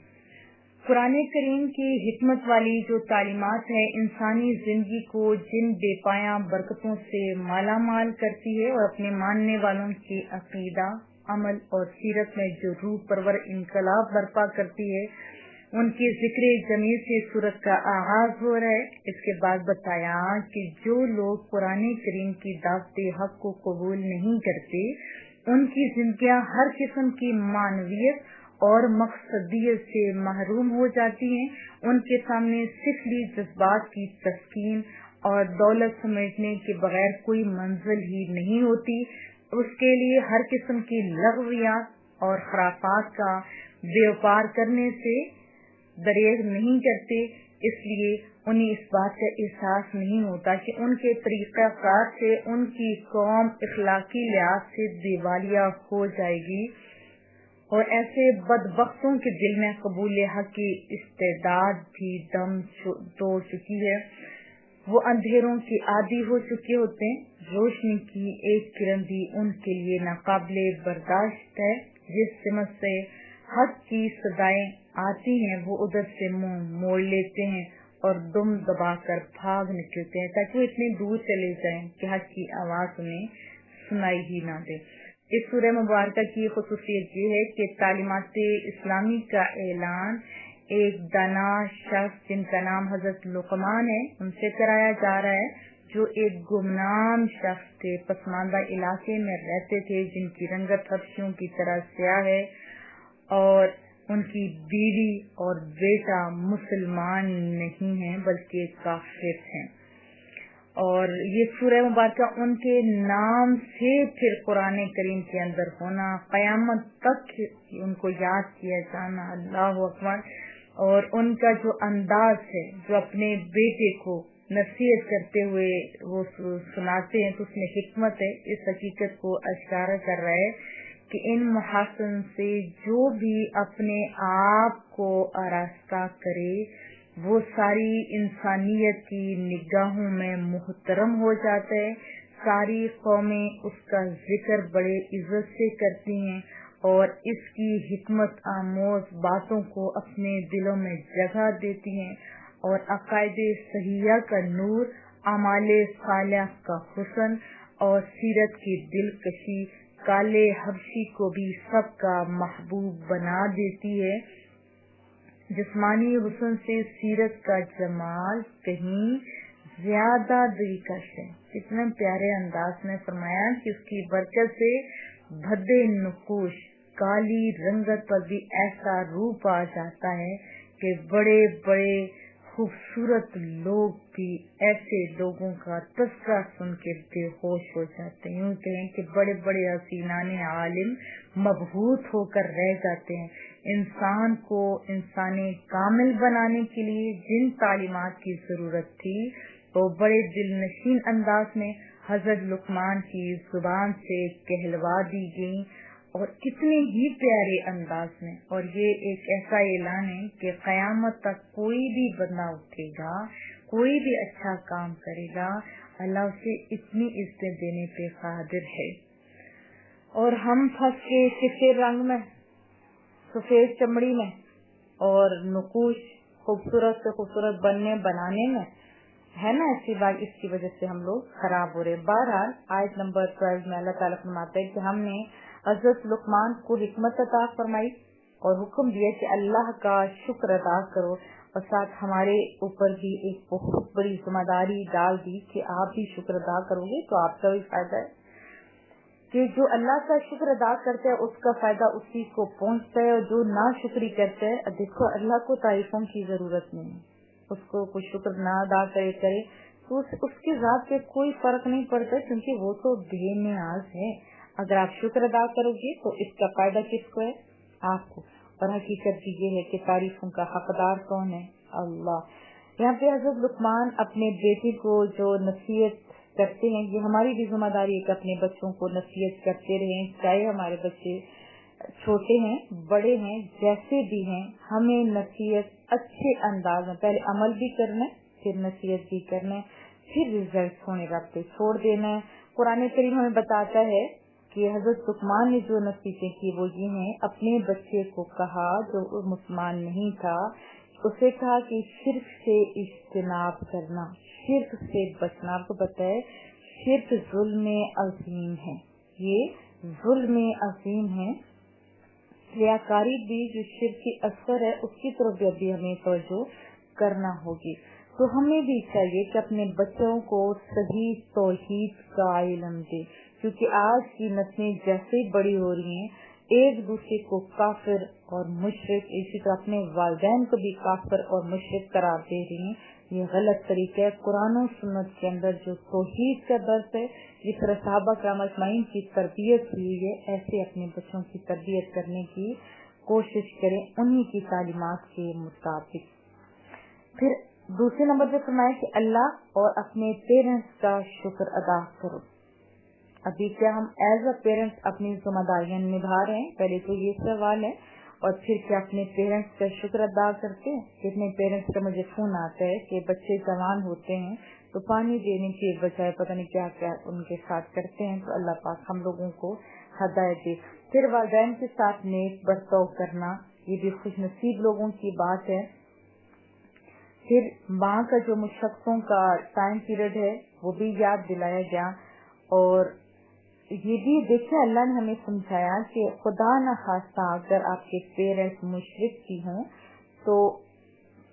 B: قرآن کریم کی حکمت والی جو تعلیمات ہے انسانی زندگی کو جن بے پایاں برکتوں سے مالا مال کرتی ہے، اور اپنے ماننے والوں کی عقیدہ، عمل اور سیرت میں جو روح پرور انقلاب برپا کرتی ہے، ان کے ذکر جمیل سے سورت کا آغاز ہو رہا ہے۔ اس کے بعد بتایا کہ جو لوگ قرآن کریم کی دعوت حق کو قبول نہیں کرتے، ان کی زندگیاں ہر قسم کی معنویت اور مقصدیت سے محروم ہو جاتی ہیں۔ ان کے سامنے سفلی جذبات کی تسکین اور دولت سمیٹنے کے بغیر کوئی منزل ہی نہیں ہوتی۔ اس کے لیے ہر قسم کی لغویات اور خرافات کا بیوپار کرنے سے دریغ نہیں کرتے، اس لیے انہیں اس بات کا احساس نہیں ہوتا کہ ان کے طریقہ کار سے ان کی قوم اخلاقی لحاظ سے دیوالیہ ہو جائے گی، اور ایسے بدبختوں کے دل میں قبول حق کی استعداد بھی دم توڑ چکی ہے۔ وہ اندھیروں کے عادی ہو چکے ہوتے ہیں، روشنی کی ایک کرن بھی ان کے لیے ناقابل برداشت ہے۔ جس سمت سے حق کی صدائیں آتی ہیں وہ ادھر سے منہ موڑ لیتے ہیں، اور دم دبا کر بھاگ نکلتے ہیں تاکہ وہ اتنے دور چلے جائیں کہ حق کی آواز انہیں سنائی ہی نہ دے۔ اس سورہ مبارکہ کی خصوصیت یہ ہے کہ تعلیمات اسلامی کا اعلان ایک دانا شخص جن کا نام حضرت لقمان ہے ان سے کرایا جا رہا ہے، جو ایک گمنام شخص تھے، پسماندہ علاقے میں رہتے تھے، جن کی رنگت حبشیوں کی طرح سیاہ ہے، اور ان کی بیوی اور بیٹا مسلمان نہیں ہیں بلکہ کافر ہیں۔ اور یہ سورہ مبارکہ ان کے نام سے پھر قرآن کریم کے اندر ہونا، قیامت تک ان کو یاد کیا جانا، اللہ اکبر، اور ان کا جو انداز ہے جو اپنے بیٹے کو نصیحت کرتے ہوئے وہ سناتے ہیں تو اس میں حکمت ہے، اس حقیقت کو اشارہ کر رہا ہے کہ ان محاسن سے جو بھی اپنے آپ کو آراستہ کرے وہ ساری انسانیت کی نگاہوں میں محترم ہو جاتا ہے، ساری قومیں اس کا ذکر بڑے عزت سے کرتی ہیں اور اس کی حکمت آموز باتوں کو اپنے دلوں میں جگہ دیتی ہیں، اور عقائد صحیحہ کا نور، اعمال صالحہ کا حسن اور سیرت کی دلکشی کالے حبشی کو بھی سب کا محبوب بنا دیتی ہے۔ جسمانی حسن سے سیرت کا جمال کہیں زیادہ دلکش ہے۔ اتنے پیارے انداز میں فرمایا کہ اس کی برکت سے بھدے نقوش کالی رنگت پر بھی ایسا روپ آ جاتا ہے کہ بڑے بڑے خوبصورت لوگ بھی ایسے لوگوں کا تذکرہ سن کے بے ہوش ہو جاتے ہیں، یوں کہیں کہ بڑے بڑے حسینان عالم مبہوت ہو کر رہ جاتے ہیں۔ انسان کو انسان کامل بنانے کے لیے جن تعلیمات کی ضرورت تھی وہ بڑے دل نشین انداز میں حضرت لقمان کی زبان سے کہلوا دی گئی اور کتنے ہی پیارے انداز میں۔ اور یہ ایک ایسا اعلان ہے کہ قیامت تک کوئی بھی بندہ اٹھے گا، کوئی بھی اچھا کام کرے گا، اللہ اسے اتنی عزتیں دینے پہ قادر ہے۔ اور ہم پھنس کے سفید رنگ میں، سفید چمڑی میں اور نقوش خوبصورت سے خوبصورت بنانے میں ہے نا، ایسی بات، اس کی وجہ سے ہم لوگ خراب ہو رہے۔ بہرحال آیت نمبر 12 میں اللہ تعالیٰ فرماتا ہے کہ ہم نے حضرت لقمان کو حکمت عطا فرمائی اور حکم دیا کہ اللہ کا شکر ادا کرو، اور ساتھ ہمارے اوپر بھی ایک بہت بڑی ذمہ داری ڈال دی کہ آپ بھی شکر ادا کرو گے تو آپ کا بھی فائدہ ہے، کہ جو اللہ کا شکر ادا کرتا ہے اس کا فائدہ اسی کو پہنچتا ہے، اور جو نا شکری کرتا ہے، دیکھو اللہ کو تعریفوں کی ضرورت نہیں، اس کو کوئی شکر نہ ادا کرے تو اس کی ذات پہ کوئی فرق نہیں پڑتا، کیونکہ وہ تو بے نیاز ہے۔ اگر آپ شکر ادا کرو گے تو اس کا فائدہ کس کو ہے؟ آپ کو۔ اور حقیقت یہ ہے کہ تعریفوں کا حقدار کون ہے؟ اللہ۔ یہاں پہ حضرت لقمان اپنے بیٹے کو جو نصیحت کرتے ہیں، یہ ہماری بھی ذمہ داری ہے کہ اپنے بچوں کو نصیحت کرتے رہیں، چاہے ہمارے بچے چھوٹے ہیں بڑے ہیں جیسے بھی ہیں، ہمیں نصیحت اچھے انداز میں پہلے عمل بھی کرنا ہے، پھر نصیحت بھی کرنا ہے، پھر رزلٹ ہونے رب پہ چھوڑ دینا ہے۔ قرآن کریم ہمیں بتاتا ہے کہ حضرت لقمان نے جو نصیحتیں کی وہ یہ ہیں، اپنے بچے کو کہا جو مسلمان نہیں تھا، اسے کہا کہ شرک سے اجتناب کرنا، شرک سے بچنا۔ آپ کو پتہ ہے شرک ظلم عظیم ہے، یہ ظلم عظیم ہے۔ ریاکاری بھی جو شرک کی اثر ہے اس کی طرف بھی ہمیں توجہ کرنا ہوگی۔ تو ہمیں بھی چاہیے کہ اپنے بچوں کو صحیح توحید کا علم دے، کیونکہ آج کی نسلیں جیسے بڑی ہو رہی ہیں ایک دوسرے کو کافر اور مشرک، اسی طرح اپنے والدین کو بھی کافر اور مشرک قرار دے رہی ہیں۔ یہ غلط طریقہ ہے۔ قرآن و سنت کے اندر جو توحید کا درس ہے، جس طرح صحابہ کرام اجمعین کی تربیت ہوئی ہے، ایسے اپنے بچوں کی تربیت کرنے کی کوشش کریں انہی کی تعلیمات کے مطابق۔ پھر دوسرے نمبر پہ فرمایا کہ اللہ اور اپنے پیرنٹس کا شکر ادا کرو۔ ابھی کیا ہم ایز اے پیرنٹس اپنی ذمہ داریاں نبھا رہے ہیں؟ پہلے تو یہ سوال ہے، اور پھر کیا اپنے پیرنٹس کا شکر ادا کرتے ہیں؟ کتنے پیرنٹس کا مجھے فون آتا ہے کہ بچے جوان ہوتے ہیں تو پانی دینے کے بجائے پتہ نہیں کیا کیا ان کے ساتھ کرتے ہیں، تو اللہ پاک ہم لوگوں کو ہدایت دے۔ پھر والدین کے ساتھ نیک برتاؤ کرنا، یہ بھی خوش نصیب لوگوں کی بات ہے۔ پھر ماں کا جو مشقتوں کا ٹائم پیریڈ ہے وہ بھی یاد دلایا گیا. اور یہ بھی دیکھیں اللہ نے ہمیں سمجھایا کہ خدا نہ خواستہ اگر آپ کے پیرنٹس مشرک بھی ہوں تو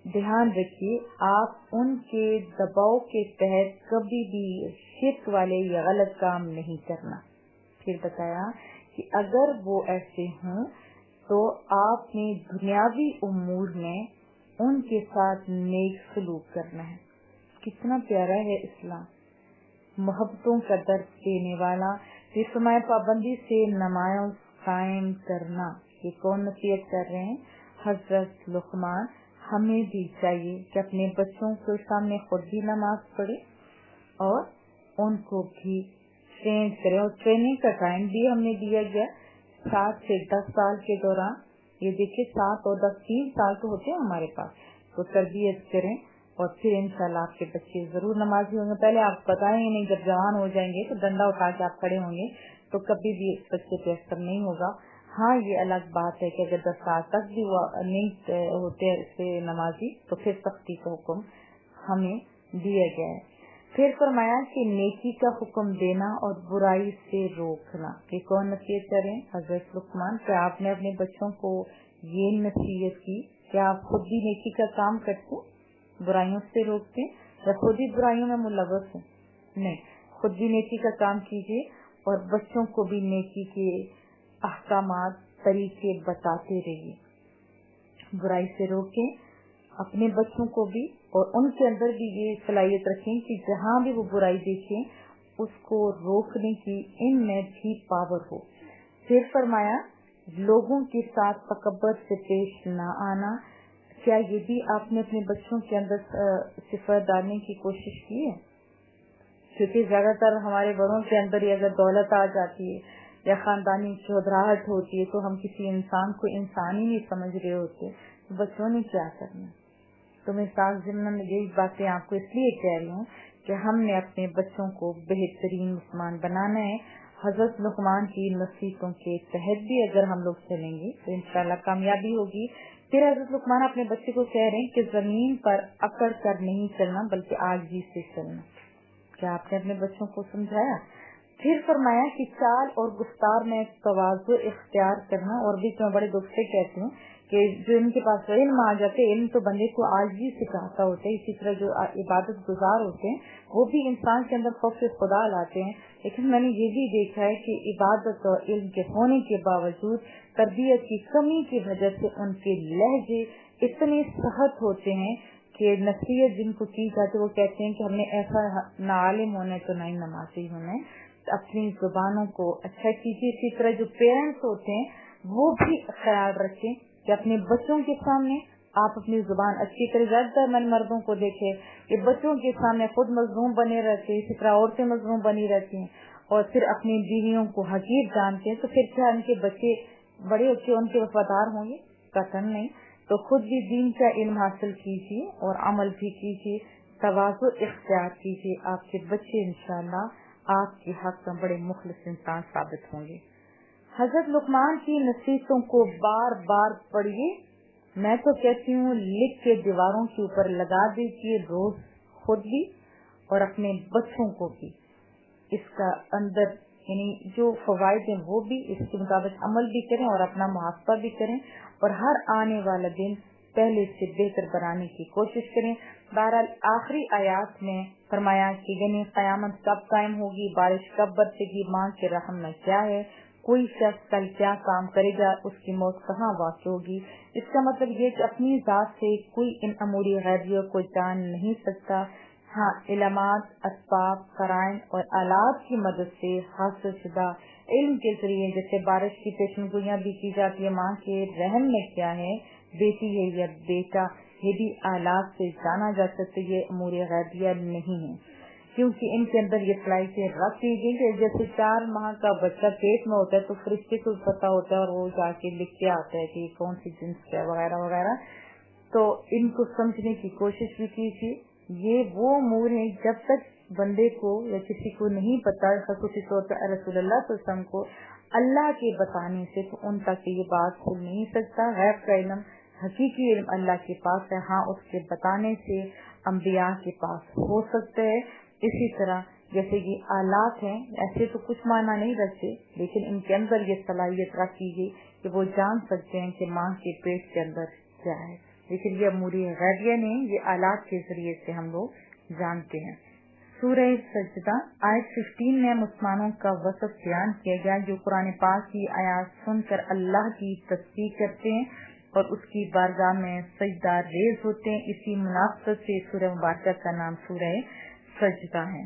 B: دھیان رکھیے آپ ان کے دباؤ کے تحت کبھی بھی شرک والے یا غلط کام نہیں کرنا. پھر بتایا کہ اگر وہ ایسے ہوں تو آپ نے دنیاوی امور میں ان کے ساتھ نیک سلوک کرنا ہے. کتنا پیارا ہے اسلام، محبتوں کا درس دینے والا. پھر فرمایا پابندی سے نماز قائم کرنا. یہ کون نصیحت کر رہے ہیں؟ حضرت لقمان. ہمیں بھی چاہیے کہ اپنے بچوں کے سامنے خود بھی نماز پڑھے اور ان کو بھی ٹرین کرے. اور ٹریننگ کا ٹائم بھی ہم نے دیا گیا 7 سے 10 سال کے دوران. یہ دیکھیں 7 اور 10 3 سال تو ہوتے ہیں ہمارے پاس، تو تربیت کریں اور پھر انشاءاللہ آپ کے بچے ضرور نمازی ہوں گے. پہلے آپ بتائیں گے نہیں، جب جوان ہو جائیں گے تو ڈنڈا اٹھا کے آپ کھڑے ہوں گے تو کبھی بھی بچے پہ اثر نہیں ہوگا. ہاں یہ الگ بات ہے کہ اگر 10 سال تک بھی وہ نہیں ہوتے سے نمازی تو پھر سختی کا حکم ہمیں دیا گیا ہے. پھر فرمایا کہ نیکی کا حکم دینا اور برائی سے روکنا. یہ کون نصیحت کریں؟ حضرت لقمان. کہ آپ نے اپنے بچوں کو یہ نصیحت کی کہ آپ خود بھی نیکی کا کام کرتے، برائیوں سے روکتے، یا خود ہی برائیوں میں ملوث ہیں؟ نہیں، خود بھی نیکی کا کام کیجیے اور بچوں کو بھی نیکی کے احکامات طریقے بتاتے رہیے. برائی سے روکیں اپنے بچوں کو بھی، اور ان کے اندر بھی یہ صلاحیت رکھیں کہ جہاں بھی وہ برائی دیکھیں اس کو روکنے کی ان میں بھی پاور ہو. پھر فرمایا لوگوں کے ساتھ تکبر سے پیش نہ آنا. کیا یہ بھی آپ نے اپنے بچوں کے اندر صفت ڈالنے کی کوشش کی ہے؟ کیونکہ زیادہ تر ہمارے بڑوں کے اندر ہی اگر دولت آ جاتی ہے یا خاندانی چودراہٹ ہوتی ہے تو ہم کسی انسان کو انسان ہی نہیں سمجھ رہے ہوتے. بچوں نے کیا کرنا؟ تو میں ساتھ ضمن میں یہی باتیں آپ کو اس لیے کہہ رہی ہوں کہ ہم نے اپنے بچوں کو بہترین مسلمان بنانا ہے. حضرت لقمان کی نصیحتوں کے تحت بھی اگر ہم لوگ چلیں گے تو انشاءاللہ کامیابی ہوگی. پھر حضرت لقمان اپنے بچے کو کہہ رہے ہیں کہ زمین پر اکڑ کر نہیں چلنا بلکہ عاجزی سے چلنا. کیا آپ نے اپنے بچوں کو سمجھایا؟ پھر فرمایا کہ چال اور گفتار میں تواضع اختیار کرنا. اور بھی میں بڑے دکھ سے کہتی ہوں کہ جو ان کے پاس علم آ جاتے، علم تو بندے کو عاجزی سکھاتا ہوتا ہے. اسی طرح جو عبادت گزار ہوتے ہیں وہ بھی انسان کے اندر خوف خدا لاتے ہیں. لیکن میں نے یہ بھی دیکھا ہے کہ عبادت اور علم کے ہونے کے باوجود تربیت کی کمی کی وجہ سے ان کے لہجے اتنے سخت ہوتے ہیں کہ نصیحت جن کو کی جاتی وہ کہتے ہیں کہ ہم نے ایسا نہ عالم ہونا ہے تو نہ ہی نمازی ہونا ہے. اپنی زبانوں کو اچھا کیجیے. اسی طرح جو پیرنٹس ہوتے ہیں وہ بھی خیال رکھیں کہ اپنے بچوں کے سامنے آپ اپنی زبان اچھی کریں. زیادہ تر میں مردوں کو دیکھے کہ بچوں کے سامنے خود مظلوم بنے رہتے ہیں، اسی طرح عورتیں مظلوم بنی رہتی ہیں اور پھر اپنی بیویوں کو حقیر جانتے ہیں. تو پھر کیا ان کے بچے بڑے اچھے ان کے وفادار ہوں گے؟ قطعاً نہیں. تو خود بھی دین کا علم حاصل کیجیے اور عمل بھی کیجیے، تواضع اختیار کیجیے. آپ کے بچے انشاءاللہ آپ کے حق میں بڑے مخلص انسان ثابت ہوں گے. حضرت لقمان کی نصیحتوں کو بار بار پڑھیے. میں تو کہتی ہوں لکھ کے دیواروں کے اوپر لگا دیجیے روز، خود بھی اور اپنے بچوں کو بھی. اس کا اندر یعنی جو فوائد ہیں وہ بھی اس کے مطابق عمل بھی کریں اور اپنا محاسبہ بھی کریں اور ہر آنے والا دن پہلے سے بہتر بنانے کی کوشش کریں. بہرحال آخری آیات میں فرمایا کہ یعنی قیامت کب قائم ہوگی، بارش کب برسے گی، ماں کے رحم میں کیا ہے، کوئی شخص کل کیا کام کرے گا، اس کی موت کہاں واقع ہوگی. اس کا مطلب یہ کہ اپنی ذات سے کوئی ان امور غیبیوں کو جان نہیں سکتا. ہاں علامات، اسباب، قرائن اور آلات کی مدد سے حاصل شدہ علم کے ذریعے جیسے بارش کی پیشن گوئیاں بھی کی جاتی ہے، ماں کے رحم میں کیا ہے، بیٹی ہے یا بیٹا، یہ بھی آلات سے جانا جا سکتے. یہ امور غیبیہ نہیں ہے کیونکہ ان کے اندر یہ صلاحیتیں رکھ دی گئی کہ جیسے 4 ماہ کا بچہ پیٹ میں ہوتا ہے تو فرشتے کو پتا ہوتا ہے اور وہ جا کے لکھ کے آتا ہے کہ کون سی جنس ہے وغیرہ وغیرہ. تو ان کو سمجھنے کی کوشش بھی کیجیے. یہ وہ امور ہیں جب تک بندے کو یا کسی کو نہیں پتا، خصوصی طور پر رسول اللہ صلی اللہ علیہ وسلم کو اللہ کے بتانے سے تو ان تک یہ بات کھل نہیں سکتا. غیب کا علم حقیقی علم اللہ کے پاس ہے، ہاں اس کے بتانے سے انبیاء کے پاس ہو سکتا ہے۔ اسی طرح جیسے کہ آلات ہیں، ایسے تو کچھ معنی نہیں رکھتے، لیکن ان کے اندر یہ صلاحیت رکھی گئی کہ وہ جان سکتے ہیں کہ ماں کے پیٹ کے اندر کیا ہے، لیکن یہ امور غیبیہ نہیں، یہ آلات کے ذریعے سے ہم لوگ جانتے ہیں۔ سورہ سجدہ آیت 15 میں مسلمانوں کا وصف بیان کیا گیا جو قرآن پاک کی آیات سن کر اللہ کی تصدیق کرتے ہیں اور اس کی بارگاہ میں سجدہ ریز ہوتے ہیں۔ اسی مناسبت سے سورہ مبارکہ کا نام سورہ سجدہ ہے۔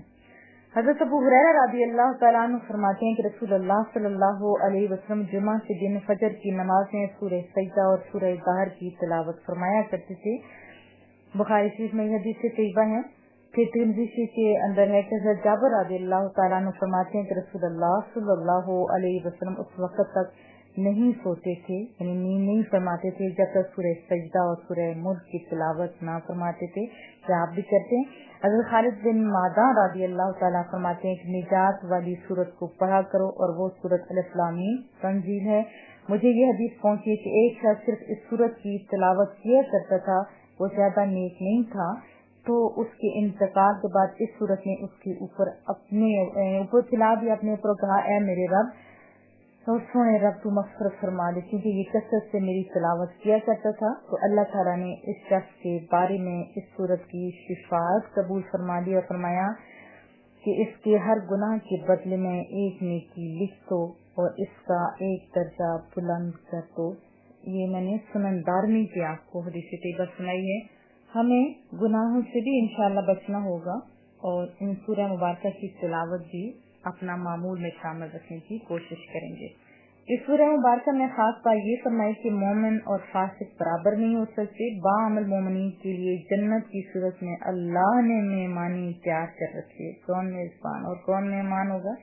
B: حضرت ابو ہریرہ رضی اللہ تعالیٰ عنہ فرماتے ہیں کہ رسول اللہ صلی اللہ علیہ وسلم جمعہ کے دن فجر کی نماز میں سورہ سجدہ اور سورہ ظاہر کی تلاوت فرمایا کرتے تھے۔ بخاری شریف میں یہ حدیث طیبہ ہے۔ پھر ترمذی کے اندر ہے کہ حضرت جابر رضی اللہ تعالیٰ عنہ فرماتے ہیں کہ رسول اللہ صلی اللہ علیہ وسلم اس وقت تک نہیں سوتے تھے، یعنی نیند نہیں فرماتے تھے جب تک سورہ سجدہ اور سورہ ملک کی تلاوت نہ فرماتے تھے، کہ آپ بھی کرتے ہیں۔ حضرت خالد بن معدان رضی اللہ تعالیٰ فرماتے ہیں کہ نجات والی سورت کو پڑھا کرو اور وہ سورت الف لام میم تنزیل ہے۔ مجھے یہ حدیث پہنچی کہ ایک شخص صرف اس سورت کی تلاوت کیا کرتا تھا، وہ زیادہ نیک نہیں تھا، تو اس کے انتقال کے بعد اس سورت نے اس کے اوپر اپنے اوپر کھلا دیا، اپنے اوپر کہا اے میرے رب، تو سونے رب تو مغفرت فرما دے، کیونکہ یہ کثرت سے میری تلاوت کیا کرتا تھا۔ تو اللہ تعالیٰ نے اس شخص کے بارے میں اس سورت کی شفاعت قبول فرما دی اور فرمایا کہ اس کے ہر گناہ کے بدلے میں ایک نیکی لکھ دو اور اس کا ایک درجہ بلند کر دو۔ یہ میں نے سنن دارمی کی آپ کو حدیث طیبہ سنائی ہے۔ ہمیں گناہوں سے بھی انشاءاللہ بچنا ہوگا اور ان سورہ مبارکہ کی تلاوت بھی اپنا معمول میں شامل رکھنے کی کوشش کریں گے۔ اس سورہ مبارکہ میں خاص بات یہ فرمائی کہ مومن اور فاسق برابر نہیں ہو سکتے۔ باعمل مومنین کے لیے جنت کی صورت میں اللہ نے مہمانی تیار کر رکھی ہے۔ کون میزبان اور کون مہمان ہوگا؟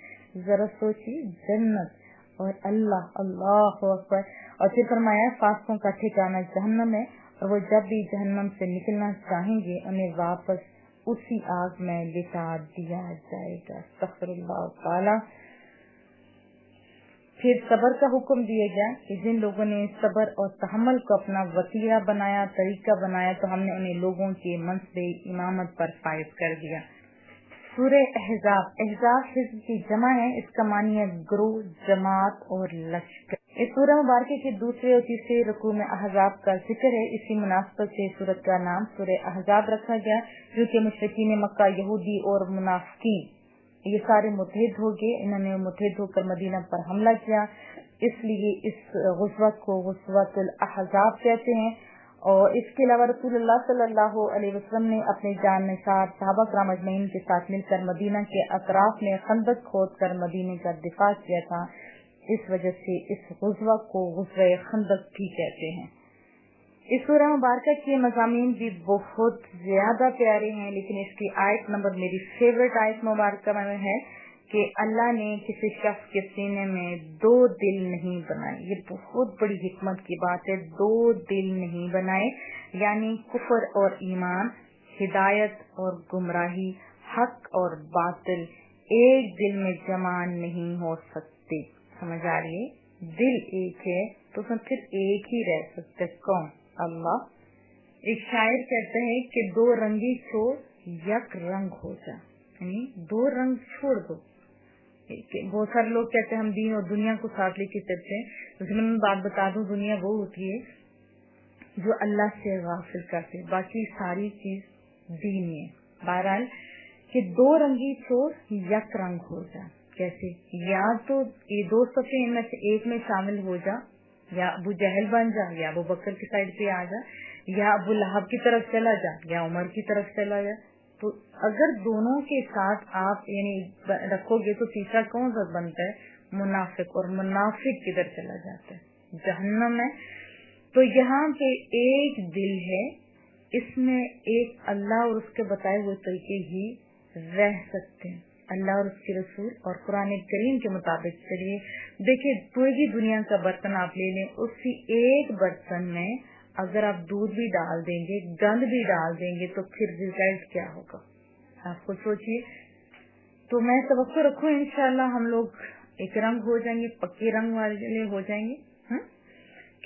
B: ذرا سوچیے، جنت اور اللہ اکبر۔ اور پھر فرمایا فاسقوں کا ٹھکانہ جہنم ہے اور وہ جب بھی جہنم سے نکلنا چاہیں گے انہیں واپس اسی آگ میں لٹا دیا جائے گا۔ استغفر اللہ تعالی۔ پھر صبر کا حکم دیا گیا کہ جن لوگوں نے صبر اور تحمل کو اپنا وسیلہ بنایا، طریقہ بنایا، تو ہم نے انہیں لوگوں کے منصب امامت پر فائز کر دیا۔ سورہ احزاب، احزاب حزب کی جمع ہے، اس کا معنی ہے گروہ، جماعت اور لشکر۔ اس سورہ مبارکہ کے دوسرے اور تیسرے رکوع میں احزاب کا ذکر ہے۔ اسی مناسبت سے سورت کا نام سورہ احزاب رکھا گیا، جو کہ مشرکین مکہ، یہودی اور منافقین یہ سارے متحد ہو گئے، انہوں نے متحد ہو کر مدینہ پر حملہ کیا، اس لیے اس غزوت کو غزوۃ الاحزاب کہتے ہیں۔ اور اس کے علاوہ رسول اللہ صلی اللہ علیہ وسلم نے اپنے جان نثار صحابہ کرام اجمعین کے ساتھ مل کر مدینہ کے اطراف میں خندق کھود کر مدینے کا دفاع کیا تھا، اس وجہ سے اس غزوہ کو غزوہ خندق بھی کہتے ہیں۔ اس سورہ مبارکہ کے مضامین بھی بہت زیادہ پیارے ہیں، لیکن اس کی آیت نمبر میری فیورٹ آیت مبارکہ میں ہے کہ اللہ نے کسی شخص کے سینے میں 2 دل نہیں بنائے۔ یہ بہت بڑی حکمت کی بات ہے، 2 دل نہیں بنائے، یعنی کفر اور ایمان، ہدایت اور گمراہی، حق اور باطل ایک دل میں جمع نہیں ہو سکتے۔ سمجھ آ رہی ہے؟ دل ایک ہے تو پھر ایک ہی رہ سکتے، کون؟ اللہ۔ ایک شاعر کہتا ہے کہ 2 رنگی چھوڑ یک رنگ ہو جا، یعنی 2 رنگ چھوڑ دو۔ بہت سارے لوگ کہتے ہیں ہم دین اور دنیا کو ساتھ لے کے چلتے ہیں، میں بات بتا دوں، دنیا وہ ہوتی ہے جو اللہ سے غافل کرتے، باقی ساری چیز دین ہے۔ بہرحال کہ 2 رنگی چھوڑ یک رنگ ہو جا، کیسے؟ یا تو یہ 2 صفحے ان میں سے ایک میں شامل ہو جا، یا ابو جہل بن جا، یا ابو بکر کی سائڈ پہ آ جا، یا ابو لہب کی طرف چلا جا، یا عمر کی طرف چلا جا۔ تو اگر دونوں کے ساتھ آپ یعنی رکھو گے تو تیسرا کون سا بنتا ہے؟ منافق، اور منافق کدھر چلا جاتا ہے؟ جہنم میں۔ تو یہاں پہ ایک دل ہے، اس میں ایک اللہ اور اس کے بتائے ہوئے طریقے ہی رہ سکتے ہیں، اللہ اور اس کے رسول اور قرآن کریم کے مطابق چلیے۔ دیکھیں پوری دنیا کا برتن آپ لے لیں، اسی ایک برتن میں اگر آپ دودھ بھی ڈال دیں گے، گند بھی ڈال دیں گے، تو پھر ریزلٹ کیا ہوگا؟ آپ کو سوچیے۔ تو میں توقع رکھوں انشاءاللہ ہم لوگ ایک رنگ ہو جائیں گے، پکے رنگ والے ہو جائیں گے،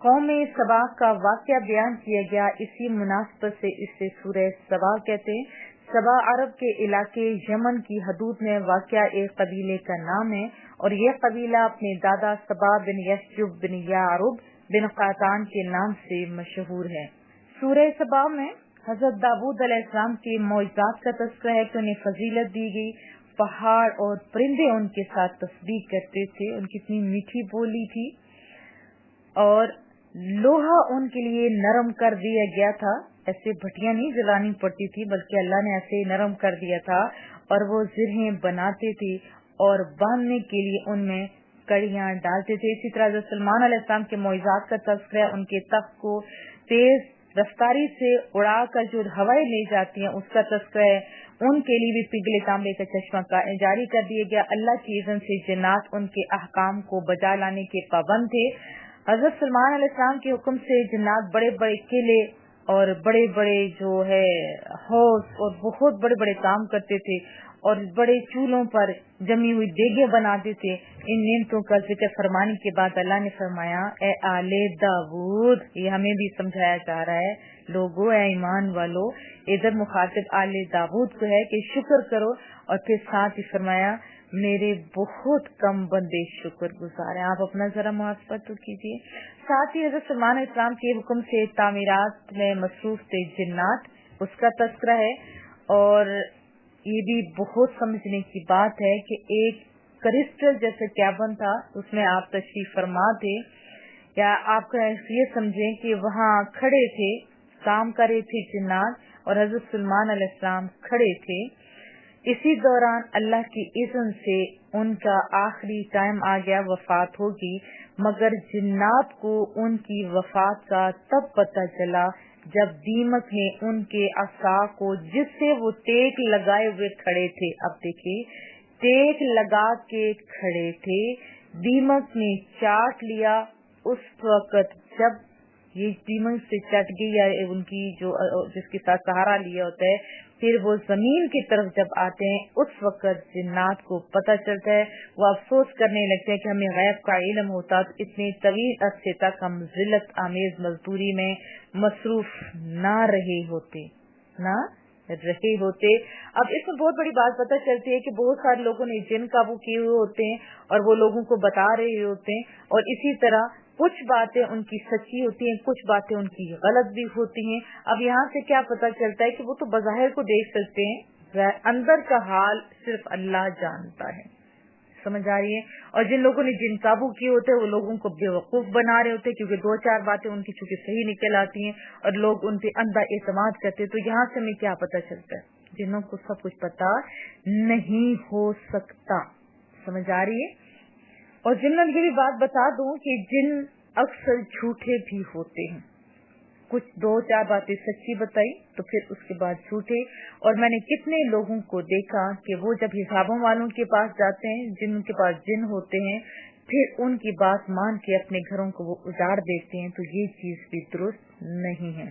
B: قوم سبا کا واقعہ بیان کیا گیا، اسی مناسبت سے اسے سورہ سبا کہتے ہیں۔ سبا عرب کے علاقے یمن کی حدود میں واقع ایک قبیلے کا نام ہے، اور یہ قبیلہ اپنے دادا سبا بن یشجب بن یعرب بن قاطان کے نام سے مشہور ہے۔ سورہ سبا میں حضرت داؤد علیہ السلام کے معجزات کا تذکرہ ہے کہ انہیں فضیلت دی گئی، پہاڑ اور پرندے ان کے ساتھ تسبیح کرتے تھے، ان کی اتنی میٹھی بولی تھی، اور لوہا ان کے لیے نرم کر دیا گیا تھا، ایسے بھٹیاں نہیں جلانی پڑتی تھی بلکہ اللہ نے ایسے نرم کر دیا تھا، اور وہ زرہیں بناتے تھے اور باندھنے کے لیے ان میں کڑیاں ڈالتے تھے۔ اسی طرح حضرت سلمان علیہ السلام کے معجزات کا تذکرہ، ان کے تخت کو تیز رفتاری سے اڑا کر جو ہوائیں لے جاتی ہیں اس کا تذکرہ ہے۔ ان کے لیے بھی پگھلے تانبے کا چشمہ جاری کر دیا گیا۔ اللہ کی اذن سے جنات ان کے احکام کو بجا لانے کے پابند تھے۔ حضرت سلمان علیہ السلام کے حکم سے جنات بڑے بڑے قلعے اور بڑے بڑے جو ہے حوض اور بہت بڑے بڑے کام کرتے تھے، اور بڑے چولہوں پر جمی ہوئی دیگیں بناتے تھے۔ ان نعمتوں کا ذکر فرمانے کے بعد اللہ نے فرمایا، اے آل داؤد، یہ ہمیں بھی سمجھایا جا رہا ہے، لوگو اے ایمان والو، ادھر مخاطب آل داؤد کو ہے کہ شکر کرو، اور پھر ساتھ ہی فرمایا میرے بہت کم بندے شکر گزار ہیں۔ آپ اپنا ذرا محاسبہ تو کیجیے۔ ساتھ ہی حضرت سلمان علیہ السلام کے حکم سے تعمیرات میں مصروف تھے جنات، اس کا تذکرہ ہے، اور یہ بھی بہت سمجھنے کی بات ہے کہ ایک کرسٹل جیسے کیبن تھا، اس میں آپ تشریف فرما تھے، یا آپ یہ سمجھیں کہ وہاں کھڑے تھے، کام کر رہے تھے جنات، اور حضرت سلمان علیہ السلام کھڑے تھے۔ اسی دوران اللہ کی اذن سے ان کا آخری ٹائم آ گیا، وفات ہوگی، مگر جنات کو ان کی وفات کا تب پتہ چلا جب دیمک نے ان کے عصا کو، جس سے وہ ٹیک لگائے ہوئے کھڑے تھے، اب دیکھیے ٹیک لگا کے کھڑے تھے، دیمک نے چاٹ لیا۔ اس وقت جب یہ دیمک سے چٹ گئی، یا ان کی جو جس کے ساتھ سہارا لیا ہوتا ہے، پھر وہ زمین کی طرف جب آتے ہیں، اس وقت جنات کو پتہ چلتا ہے، وہ افسوس کرنے لگتے ہیں کہ ہمیں غیب کا علم ہوتا تو اتنے طویل عرصے تک ہم ذلت آمیز مزدوری میں مصروف نہ رہے ہوتے۔ اب اس میں بہت بڑی بات پتہ چلتی ہے کہ بہت سارے لوگوں نے جن قابو کیے ہوئے ہوتے ہیں، اور وہ لوگوں کو بتا رہے ہوتے ہیں، اور اسی طرح کچھ باتیں ان کی سچی ہوتی ہیں، کچھ باتیں ان کی غلط بھی ہوتی ہیں۔ اب یہاں سے کیا پتہ چلتا ہے کہ وہ تو بظاہر کو دیکھ سکتے ہیں، اندر کا حال صرف اللہ جانتا ہے، سمجھ آ رہی ہے؟ اور جن لوگوں نے جن قابو کیے ہوتے ہیں وہ لوگوں کو بے وقوف بنا رہے ہوتے ہیں، کیونکہ دو چار باتیں ان کی چونکہ صحیح نکل آتی ہیں اور لوگ ان پہ اندھا اعتماد کرتے ہیں۔ تو یہاں سے ہمیں کیا پتہ چلتا ہے؟ جنوں کو سب کچھ پتا نہیں ہو سکتا، سمجھ آ رہی ہے؟ اور جن میں یہ بھی بات بتا دوں کہ جن اکثر جھوٹے بھی ہوتے ہیں، کچھ دو چار باتیں سچی بتائی تو پھر اس کے بعد جھوٹے، اور میں نے کتنے لوگوں کو دیکھا کہ وہ جب حسابوں والوں کے پاس جاتے ہیں، جن کے پاس جن ہوتے ہیں، پھر ان کی بات مان کے اپنے گھروں کو وہ اجاڑ دیتے ہیں، تو یہ چیز بھی درست نہیں ہے۔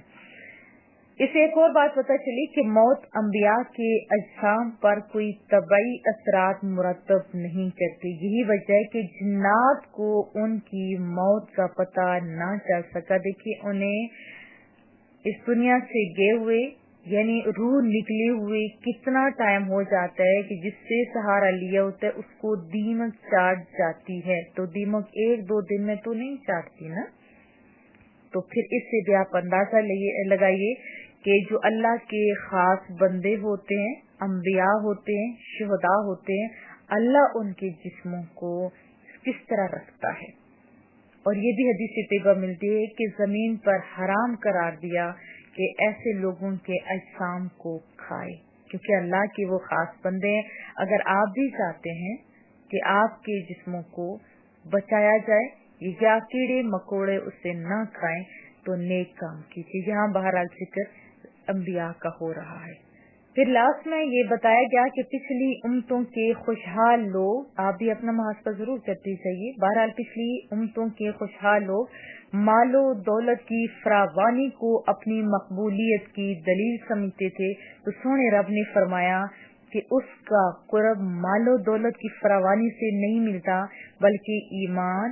B: اسے ایک اور بات پتہ چلی کہ موت انبیاء کے اجسام پر کوئی طبعی اثرات مرتب نہیں کرتی۔ یہی وجہ ہے کہ جنات کو ان کی موت کا پتہ نہ چل سکا۔ دیکھیے انہیں اس دنیا سے گئے ہوئے، یعنی روح نکلے ہوئے کتنا ٹائم ہو جاتا ہے کہ جس سے سہارا لیا ہوتا ہے اس کو دیمک چاٹ جاتی ہے، تو دیمک ایک دو دن میں تو نہیں چاٹتی نا۔ تو پھر اس سے بھی آپ اندازہ لگائیے کہ جو اللہ کے خاص بندے ہوتے ہیں، انبیاء ہوتے ہیں، شہداء ہوتے ہیں، اللہ ان کے جسموں کو کس طرح رکھتا ہے۔ اور یہ بھی حدیث طیبہ ملتی ہے کہ زمین پر حرام قرار دیا کہ ایسے لوگوں کے اجسام کو کھائے، کیونکہ اللہ کے وہ خاص بندے ہیں۔ اگر آپ بھی چاہتے ہیں کہ آپ کے جسموں کو بچایا جائے یا کیڑے مکوڑے اسے نہ کھائیں تو نیک کام کیجیے۔ یہاں بہرحال ذکر انبیاء کا ہو رہا ہے۔ پھر لاسٹ میں یہ بتایا گیا کہ پچھلی امتوں کے خوشحال لوگ، آپ بھی اپنا محاسبہ ضرور کرتے چاہیے، بہرحال پچھلی امتوں کے خوشحال لوگ مال و دولت کی فراوانی کو اپنی مقبولیت کی دلیل سمجھتے تھے، تو سونے رب نے فرمایا کہ اس کا قرب مال و دولت کی فراوانی سے نہیں ملتا بلکہ ایمان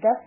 B: 10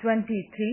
B: 23,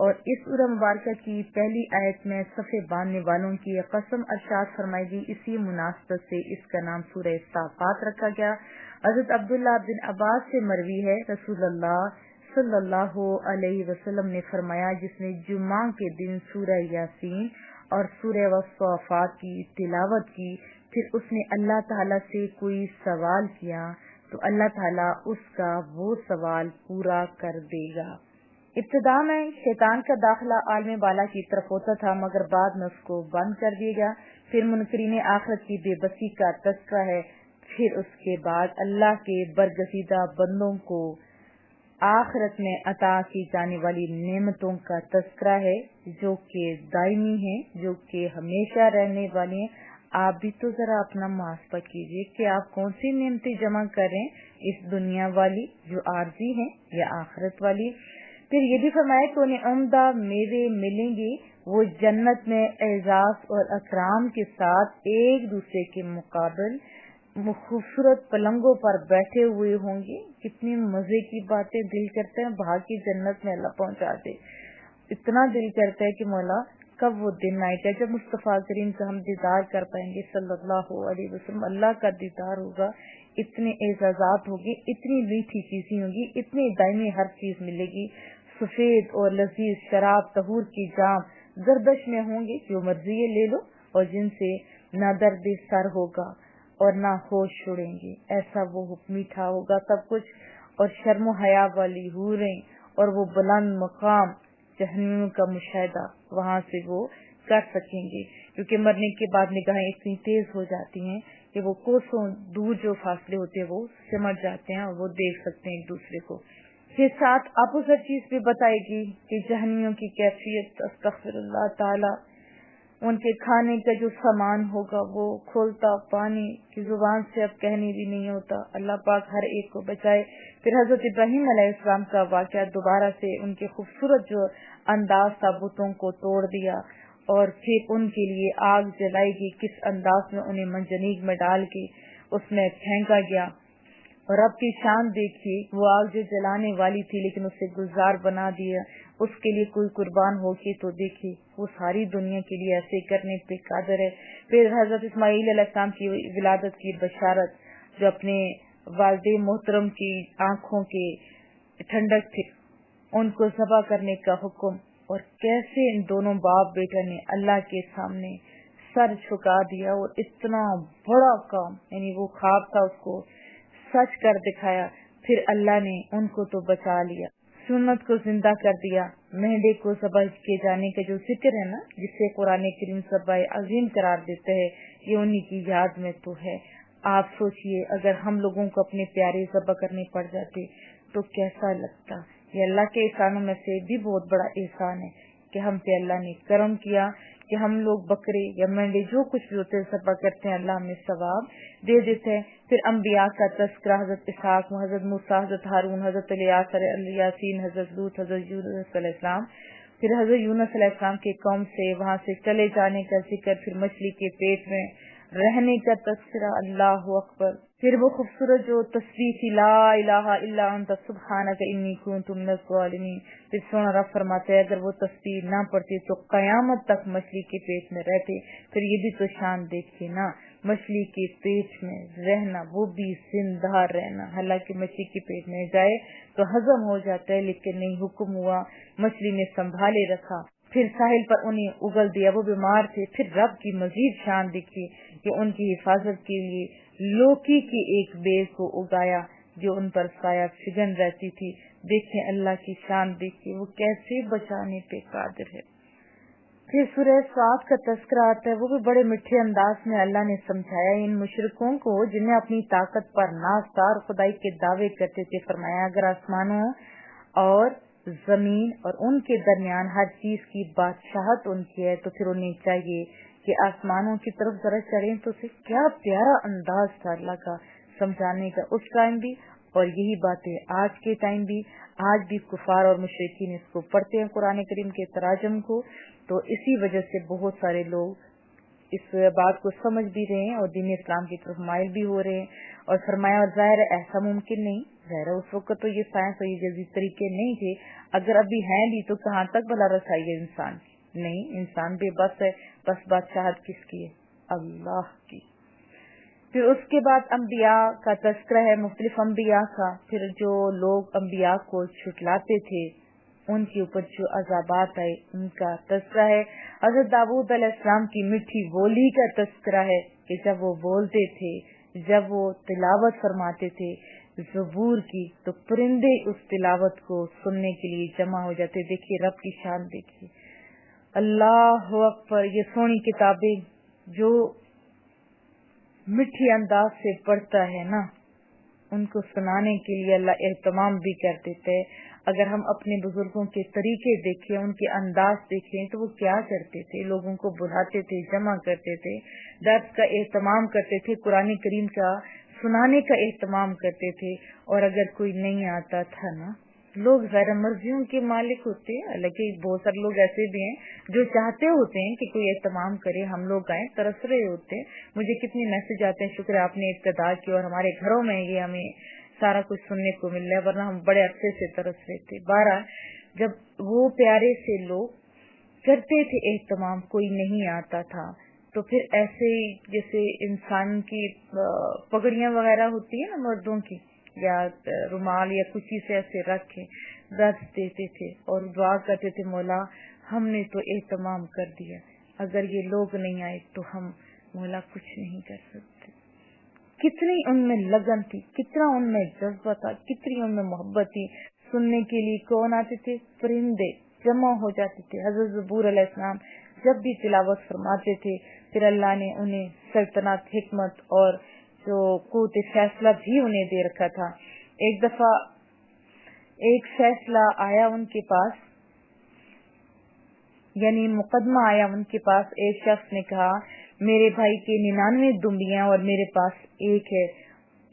B: اور اس سورہ مبارکہ کی پہلی آیت میں صفے باندھنے والوں کی قسم ارشاد فرمائی گئی. اسی مناسبت سے اس کا نام سورہ صافات رکھا گیا. حضرت عبداللہ بن عباس سے مروی ہے رسول اللہ صلی اللہ علیہ وسلم نے فرمایا جس نے جمعہ کے دن سورہ یاسین اور سورہ والصافات کی تلاوت کی پھر اس نے اللہ تعالیٰ سے کوئی سوال کیا تو اللہ تعالیٰ اس کا وہ سوال پورا کر دے گا. ابتدا میں شیطان کا داخلہ عالم بالا کی طرف ہوتا تھا مگر بعد میں اس کو بند کر دیا گیا. پھر منکرین آخرت کی بے بسی کا تذکرہ ہے. پھر اس کے بعد اللہ کے برگزیدہ بندوں کو آخرت میں عطا کی جانے والی نعمتوں کا تذکرہ ہے جو کہ دائمی ہیں جو کہ ہمیشہ رہنے والی ہیں. آپ بھی تو ذرا اپنا محاسبہ کیجئے کہ آپ کون سی نعمتیں جمع کر رہے ہیں, اس دنیا والی جو عارضی ہیں یا آخرت والی. پھر یہ بھی فرمایا کہ انہیں عمدہ میوے ملیں گے, وہ جنت میں اعزاز اور اکرام کے ساتھ ایک دوسرے کے مقابل خوبصورت پلنگوں پر بیٹھے ہوئے ہوں گے. کتنی مزے کی باتیں, دل کرتے ہیں بھاگ کی جنت میں اللہ پہنچا دے. اتنا دل کرتا ہے کہ مولا کب وہ دن آئے گا جب مصطفیٰ کریم سے ہم دیدار کر پائیں گے صلی اللہ علیہ وسلم, اللہ کا دیدار ہوگا, اتنے اعزازات ہوگی, اتنی میٹھی چیزیں ہوگی, اتنی دائمی ہر چیز ملے گی. سفید اور لذیذ شراب طہور کی جام گردش میں ہوں گے, جو مرضی لے لو, اور جن سے نہ درد سر ہوگا اور نہ ہوش اڑیں گے. ایسا وہ میٹھا ہوگا سب کچھ, اور شرم و حیا والی حوریں اور وہ بلند مقام جہنم کا مشاہدہ وہاں سے وہ کر سکیں گے, کیونکہ مرنے کے بعد نگاہیں اتنی تیز ہو جاتی ہیں کہ وہ کوسوں دور جو فاصلے ہوتے ہیں وہ سمٹ جاتے ہیں اور وہ دیکھ سکتے ہیں ایک دوسرے کو. کے ساتھ اپوزٹ چیز بھی بتائے گی کہ جہنمیوں کی کیفیت استغفر اللہ تعالی, ان کے کھانے کا جو سامان ہوگا وہ کھولتا پانی کی زبان سے اب کہنے بھی نہیں ہوتا. اللہ پاک ہر ایک کو بچائے. پھر حضرت ابراہیم علیہ السلام کا واقعہ دوبارہ سے ان کے خوبصورت جو انداز تھا بتوں کو توڑ دیا اور پھر ان کے لیے آگ جلائی گئی, کس انداز میں انہیں منجنیق میں ڈال کے اس میں پھینکا گیا. اور رب کی شان دیکھیے, وہ آگ جو جلانے والی تھی لیکن اسے گلزار بنا دیا, اس کے لیے کوئی قربان ہو کے تو دیکھیے وہ ساری دنیا کے لیے ایسے کرنے پہ قادر ہے. پھر حضرت اسماعیل علیہ السلام کی ولادت کی بشارت جو اپنے والد محترم کی آنکھوں کے ٹھنڈک تھی, ان کو ذبح کرنے کا حکم, اور کیسے ان دونوں باپ بیٹا نے اللہ کے سامنے سر جھکا دیا اور اتنا بڑا کام, یعنی وہ خواب تھا اس کو سچ کر دکھایا. پھر اللہ نے ان کو تو بچا لیا, سنت کو زندہ کر دیا. مہندے کو ذبح کیے جانے کا جو ذکر ہے نا, جس سے قرآن کریم ذبح عظیم قرار دیتے ہیں, یہ انہی کی یاد میں تو ہے. آپ سوچئے اگر ہم لوگوں کو اپنے پیارے ذبح کرنے پڑ جاتے تو کیسا لگتا. یہ اللہ کے احسانوں میں سے بھی بہت بڑا احسان ہے کہ ہم پہ اللہ نے کرم کیا کہ ہم لوگ بکرے یا مینڈے جو کچھ بھی ہوتے ہیں ذبح کرتے ہیں, اللہ ہمیں ثواب دے دیتے ہیں. پھر انبیاء کا تذکرہ, حضرت اسحاق, حضرت موسیٰ, حضرت ہارون, حضرت الیاس, یاسین, حضرت لوط, حضرت یونس علیہ السلام. پھر حضرت یونس علیہ السلام کے قوم سے وہاں سے چلے جانے کا ذکر, پھر مچھلی کے پیٹ میں رہنے کا تذکرہ, اللہ اکبر. پھر وہ خوبصورت جو تسبیح لا الہ الا انت سبحانک انی کنت من الظالمین. پھر سونا رب فرماتے ہیں اگر وہ تسبیح نہ پڑتی تو قیامت تک مچھلی کے پیٹ میں رہتے. پھر یہ بھی تو شان دیکھیے نا, مچھلی کے پیٹ میں رہنا, وہ بھی زندہ رہنا. حالانکہ مچھلی کے پیٹ میں جائے تو ہضم ہو جاتا ہے, لیکن نہیں, حکم ہوا مچھلی نے سنبھالے رکھا. پھر ساحل پر انہیں اگل دیا, وہ بیمار تھے. پھر رب کی مزید شان دیکھی کہ ان کی حفاظت کے لیے لوکی کی ایک بیل کو اگایا جو ان پر سایہ فگن رہتی تھی. دیکھیں اللہ کی شان دیکھیں وہ کیسے بچانے پہ قادر ہے. پھر سورہ صاد کا تذکرہ آتا ہے, وہ بھی بڑے میٹھے انداز میں اللہ نے سمجھایا ان مشرکوں کو جنہیں اپنی طاقت پر ناز تھا اور خدائی کے دعوے کرتے تھے. فرمایا اگر آسمانوں اور زمین اور ان کے درمیان ہر چیز کی بادشاہت ان کی ہے تو پھر انہیں چاہیے کہ آسمانوں کی طرف ذرا چڑھیں. تو کیا پیارا انداز تھا اللہ کا سمجھانے کا اس ٹائم بھی, اور یہی باتیں آج کے ٹائم بھی. آج بھی کفار اور مشرکین اس کو پڑھتے ہیں قرآن کریم کے تراجم کو, تو اسی وجہ سے بہت سارے لوگ اس بات کو سمجھ بھی رہے ہیں اور دین اسلام کی طرف مائل بھی ہو رہے ہیں. اور فرمایا اور ظاہر ایسا ممکن نہیں، ظاہر اس وقت تو یہ سائنس اور یہ جدید طریقے نہیں تھے، اگر ابھی ہیں بھی تو کہاں تک بھلا رسائی ہے انسان نہیں، انسان بے بس ہے، بس بادشاہت کس کی ہے؟ اللہ کی۔ پھر اس کے بعد انبیاء کا تذکرہ ہے، مختلف انبیاء کا، پھر جو لوگ انبیاء کو چھٹلاتے تھے ان کے اوپر جو عذابات آئے ان کا تذکرہ ہے۔ حضرت داؤد علیہ السلام کی میٹھی بولی کا تذکرہ ہے کہ جب وہ بولتے تھے، جب وہ تلاوت فرماتے تھے زبور کی تو پرندے اس تلاوت کو سننے کے لیے جمع ہو جاتے۔ دیکھیے رب کی شان، دیکھیے اللہ اکبر۔ یہ سونی کتابیں جو میٹھی انداز سے پڑھتا ہے نا، ان کو سنانے کے لیے اللہ اہتمام بھی کر دیتے ہیں۔ اگر ہم اپنے بزرگوں کے طریقے دیکھیں، ان کے انداز دیکھیں تو وہ کیا کرتے تھے، لوگوں کو بلاتے تھے، جمع کرتے تھے، درس کا اہتمام کرتے تھے، قرآن کریم کا سنانے کا اہتمام کرتے تھے۔ اور اگر کوئی نہیں آتا تھا نا، لوگ غیر مرضیوں کے مالک ہوتے ہیں، حالانکہ بہت سارے لوگ ایسے بھی ہیں جو چاہتے ہوتے ہیں کہ کوئی اہتمام کرے، ہم لوگ آئیں، ترس رہے ہوتے ہیں۔ مجھے کتنے میسج آتے ہیں، شکر آپ نے ابتدا کی اور ہمارے گھروں میں یہ ہمیں سارا کچھ سننے کو مل رہا ہے، ورنہ ہم بڑے عرصے سے ترس رہے تھے۔ بہرحال جب وہ پیارے سے لوگ کرتے تھے اہتمام، کوئی نہیں آتا تھا تو پھر ایسے ہی جیسے انسان کی پگڑیاں وغیرہ ہوتی ہیں نا مردوں کی، یا رومال یا کچھ سے ایسے رکھ کے درس دیتے تھے اور دعا کرتے تھے، مولا ہم نے تو اہتمام کر دیا، اگر یہ لوگ نہیں آئے تو ہم مولا کچھ نہیں کر سکتے۔ کتنی ان میں لگن تھی، کتنا ان میں جذبہ تھا، کتنی ان میں محبت تھی۔ سننے کے لیے کون آتے تھے؟ پرندے جمع ہو جاتے تھے۔ حضرت زبور علیہ السلام جب بھی تلاوت فرماتے تھے پھر اللہ نے انہیں سلطنت، حکمت اور جو قوت فیصلہ بھی انہیں دے رکھا تھا۔ ایک دفعہ ایک فیصلہ آیا ان کے پاس، یعنی مقدمہ آیا ان کے پاس، ایک شخص نے کہا میرے بھائی کے 99 دمبیاں اور میرے پاس ایک ہے،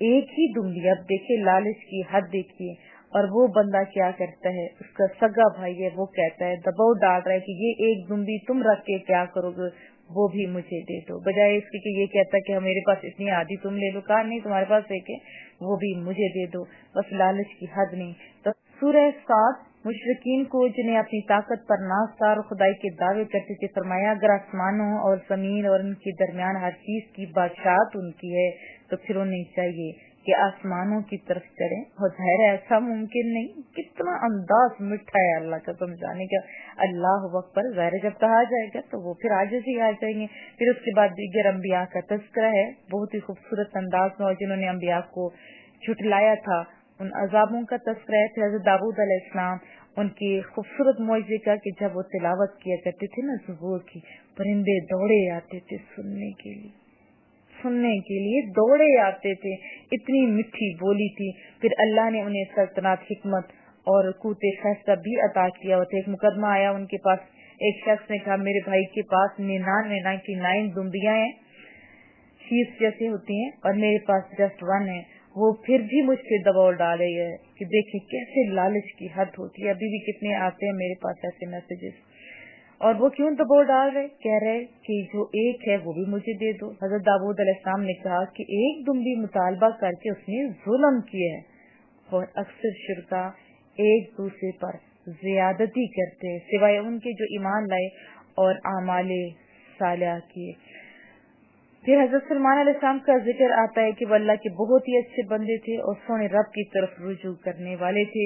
B: ایک ہی دمبی۔ اب دیکھیں لالچ کی حد دیکھیے، اور وہ بندہ کیا کرتا ہے، اس کا سگا بھائی ہے، وہ کہتا ہے، دباؤ ڈال رہا ہے کہ یہ ایک دمبی تم رکھ کے کیا کرو گے، وہ بھی مجھے دے دو، بجائے اس کے کہ یہ کہتا ہے کہ میرے پاس اتنی آدھی تم لے لو، کہا نہیں تمہارے پاس ایک ہے وہ بھی مجھے دے دو، بس لالچ کی حد نہیں۔ تو سورہ صاد مشرکین کو جنہیں اپنی طاقت پر ناز تھا اور خدائی کے دعوے کرتے تھے، فرمایا اگر آسمانوں اور زمین اور ان کے درمیان ہر چیز کی بادشاہت ان کی ہے تو پھر انہیں چاہیے کہ آسمانوں کی طرف چڑھیں، اور ظاہر ایسا ممکن نہیں۔ کتنا انداز میٹھا ہے اللہ کا سمجھانے کا، اللہ اکبر۔ ظاہر جب کہا جائے گا تو وہ پھر عاجز ہی آ جائیں گے۔ پھر اس کے بعد دیگر انبیاء کا تذکرہ ہے بہت ہی خوبصورت انداز میں، اور جنہوں نے انبیاء کو جھٹلایا تھا ان عذابوں کا تذکرہ ہے۔ پھر حضرت داؤد علیہ السلام ان کی خوبصورت معجزے کا کہ جب وہ تلاوت کیا کرتے تھے نا زبور کی، پرندے دوڑے آتے تھے سننے کے لیے دوڑے آتے تھے، اتنی میٹھی بولی تھی۔ پھر اللہ نے انہیں سلطنت، حکمت اور قوت فیصلہ بھی عطا کیا ہوتا۔ ایک مقدمہ آیا ان کے پاس، ایک شخص نے کہا میرے بھائی کے پاس 99 دمبیاں ہیں، شیز جیسے ہوتی ہیں، اور میرے پاس جسٹ 1 ہے، وہ پھر بھی مجھ پہ دباؤ ڈال رہی ہے کہ دیکھیں کیسے لالچ کی حد ہوتی ہے۔ ابھی بھی کتنے آتے ہیں میرے پاس ایسے میسیجز، اور وہ کیوں دباؤ ڈال رہے، کہہ رہے کہ جو ایک ہے وہ بھی مجھے دے دو۔ حضرت داؤد علیہ السلام نے کہا کہ ایک دمبی مطالبہ کر کے اس نے ظلم کیا ہے، اور اکثر شرکا ایک دوسرے پر زیادتی کرتے ہیں سوائے ان کے جو ایمان لائے اور اعمال صالحہ کیے۔ پھر حضرت سلمان علیہ السلام کا ذکر آتا ہے کہ وہ اللہ کے بہت ہی اچھے بندے تھے اور سونے رب کی طرف رجوع کرنے والے تھے۔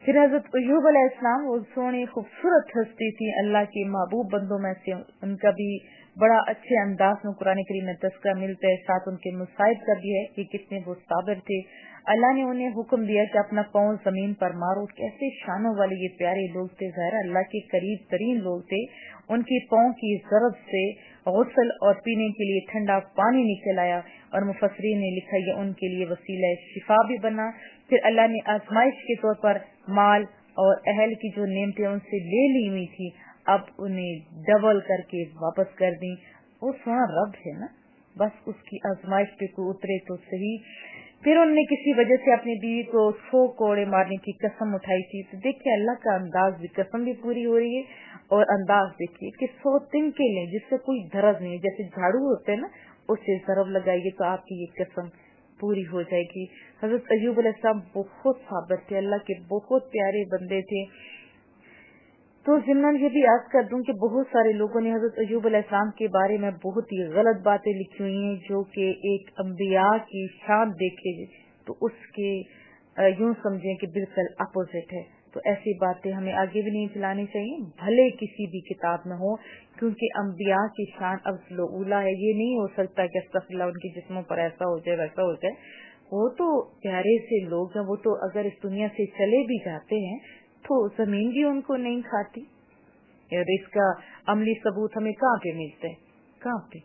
B: پھر حضرت ایوب علیہ السلام وہ سونے خوبصورت ہستی تھی، اللہ کے محبوب بندوں میں سے، ان کا بھی بڑا اچھے انداز میں قرآن کریم میں تذکرہ ملتا ہے، ساتھ ان کے مصائب کا بھی ہے کہ کتنے وہ صابر تھے۔ اللہ نے انہیں حکم دیا کہ اپنا پاؤں زمین پر مارو، کیسے شانوں والے یہ پیارے لوگ تھے، ظاہر اللہ کے قریب ترین لوگ تھے۔ ان کی پاؤں کی ضرب سے غسل اور پینے کے لیے ٹھنڈا پانی نکل آیا، اور مفسرین نے لکھا یہ ان کے لیے وسیلہ شفا بھی بنا۔ پھر اللہ نے آزمائش کے طور پر مال اور اہل کی جو نعمتیں ان سے لے لی ہوئی تھی اب انہیں ڈبل کر کے واپس کر دیں۔ وہ سونا رب ہے نا، بس اس کی آزمائش پہ کوئی اترے تو صحیح۔ پھر انہوں نے کسی وجہ سے اپنی بیوی کو 100 کوڑے مارنے کی قسم اٹھائی تھی، تو دیکھیں اللہ کا انداز بھی، قسم بھی پوری ہو رہی ہے، اور انداز دیکھیے کہ 100 تنکے لیں جس سے کوئی درد نہیں، جیسے جھاڑو ہوتے ہیں نا، اس سے ضرب لگائیے تو آپ کی یہ قسم پوری ہو جائے گی. حضرت ایوب علیہ السلام بہت صابر تھے, اللہ کے بہت پیارے بندے تھے. تو ضمن یہ بھی عرض کر دوں کہ بہت سارے لوگوں نے حضرت ایوب علیہ السلام کے بارے میں بہت ہی غلط باتیں لکھی ہوئی ہیں, جو کہ ایک انبیاء کی شان دیکھے تو اس کے یوں سمجھیں کہ بالکل اپوزٹ ہے. تو ایسی باتیں ہمیں آگے بھی نہیں چلانی چاہیے, بھلے کسی بھی کتاب میں ہو, کیونکہ انبیاء کی شان افضل و اولی ہے. یہ نہیں ہو سکتا کہ استغفر اللہ ان کے جسموں پر ایسا ہو جائے ویسا ہو جائے. وہ تو پیارے سے لوگ ہیں, وہ تو اگر اس دنیا سے چلے بھی جاتے ہیں تو زمین بھی ان کو نہیں کھاتی. اور اس کا عملی ثبوت ہمیں کہاں پہ ملتا ہے؟ کہاں پہ؟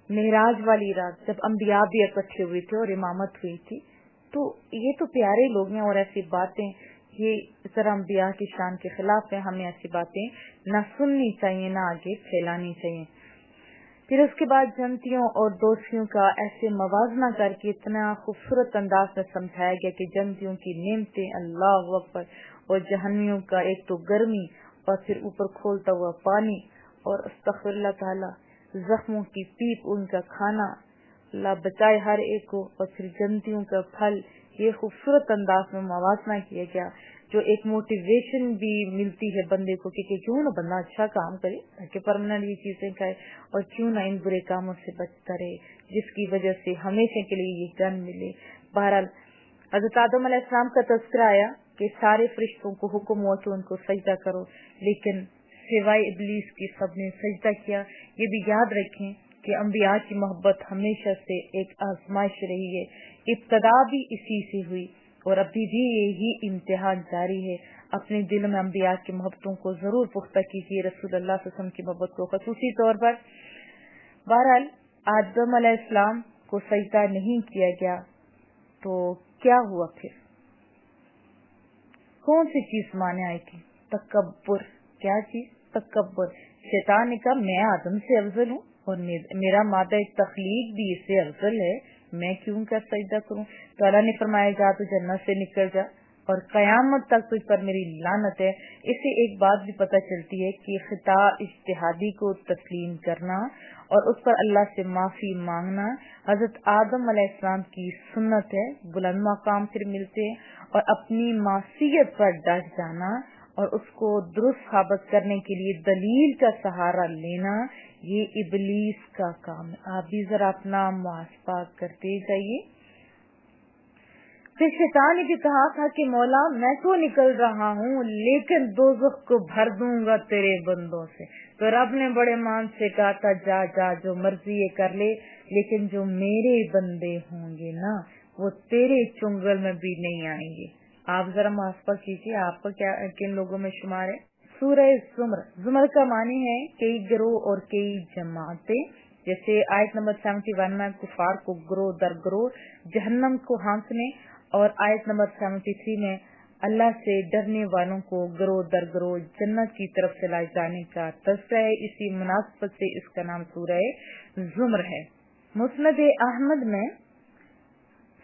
B: معراج والی رات جب انبیاء بھی اکٹھے ہوئے تھے اور امامت ہوئی تھی. تو یہ تو پیارے لوگ ہیں, اور ایسی باتیں یہ ذرا انبیاء کی شان کے خلاف ہے. ہمیں ایسی باتیں نہ سننی چاہیے, نہ آگے پھیلانی چاہیے. پھر اس کے بعد جنتیوں اور دوستیوں کا ایسے موازنہ کر کے اتنا خوبصورت انداز میں سمجھایا گیا کہ جنتیوں کی نعمتیں اللہ اکبر, اور جہنمیوں کا ایک تو گرمی اور پھر اوپر کھولتا ہوا پانی, اور استغفر اللہ تعالی زخموں کی پیپ ان کا کھانا, اللہ بچائے ہر ایک کو, اور پھر جنتیوں کا پھل. یہ خوبصورت انداز میں موازنہ کیا گیا, جو ایک موٹیویشن بھی ملتی ہے بندے کو کہ کیوں نہ بندہ اچھا کام کرے تاکہ پرماننٹ یہ چیزیں کھائے, اور کیوں نہ ان برے کاموں سے بچتا رہے جس کی وجہ سے ہمیشہ کے لیے یہ گن ملے. بہرحال حضرت آدم علیہ السلام کا تذکرہ آیا کہ سارے فرشتوں کو حکم ہوا کہ ان کو سجدہ کرو, لیکن سوائے ابلیس کی سب نے سجدہ کیا. یہ بھی یاد رکھیں کہ انبیاء کی محبت ہمیشہ سے ایک آزمائش رہی ہے. ابتدا بھی اسی سے ہوئی اور ابھی بھی یہی امتحان جاری ہے. اپنے دل میں انبیاء کی محبتوں کو ضرور پختہ کیجیے, رسول اللہ صلی اللہ علیہ وسلم کی محبت کو خصوصی طور پر. بہرحال آدم علیہ السلام کو سجدہ نہیں کیا گیا تو کیا ہوا؟ پھر کون سی چیز مانے آئی تھی؟ تکبر. کیا چیز؟ تکبر. شیطان نے کہا میں آدم سے افضل ہوں اور میرا مادہ تخلیق بھی اس سے افضل ہے, میں کیوں کر سجدہ کروں؟ تو اللہ نے فرمایا جا تو جنت سے نکل جا اور قیامت تک تجھ پر میری لعنت ہے. اس سے ایک بات بھی پتہ چلتی ہے کہ خطا اجتہادی کو تسلیم کرنا اور اس پر اللہ سے معافی مانگنا حضرت آدم علیہ السلام کی سنت ہے. بلند مقام پھر ملتے ہیں, اور اپنی معصیت پر ڈٹ جانا اور اس کو درست ثابت کرنے کے لیے دلیل کا سہارا لینا, یہ ابلیس کا کام ہے. آپ بھی ذرا اپنا محاسبہ کرتے جائیے. پھر شیطان نے بھی کہا تھا کہ مولا میں تو نکل رہا ہوں لیکن دوزخ کو بھر دوں گا تیرے بندوں سے. تو رب نے بڑے مان سے کہا تھا جا جا جو مرضی یہ کر لے, لیکن جو میرے بندے ہوں گے نا وہ تیرے چنگل میں بھی نہیں آئیں گے. آپ ذرا محاسبہ کیجیے, آپ کا کیا کن لوگوں میں شمار ہے؟ سورہ زمر. زمر کا معنی ہے کئی گروہ اور کئی جماعتیں. جیسے آیت نمبر 71 میں کفار کو گروہ در گروہ جہنم کو ہانکنے, اور آیت نمبر 73 میں اللہ سے ڈرنے والوں کو گروہ در گروہ جنت کی طرف سے لائے جانے کا تذکرہ ہے. اسی مناسبت سے اس کا نام سورہ زمر ہے. مسند احمد میں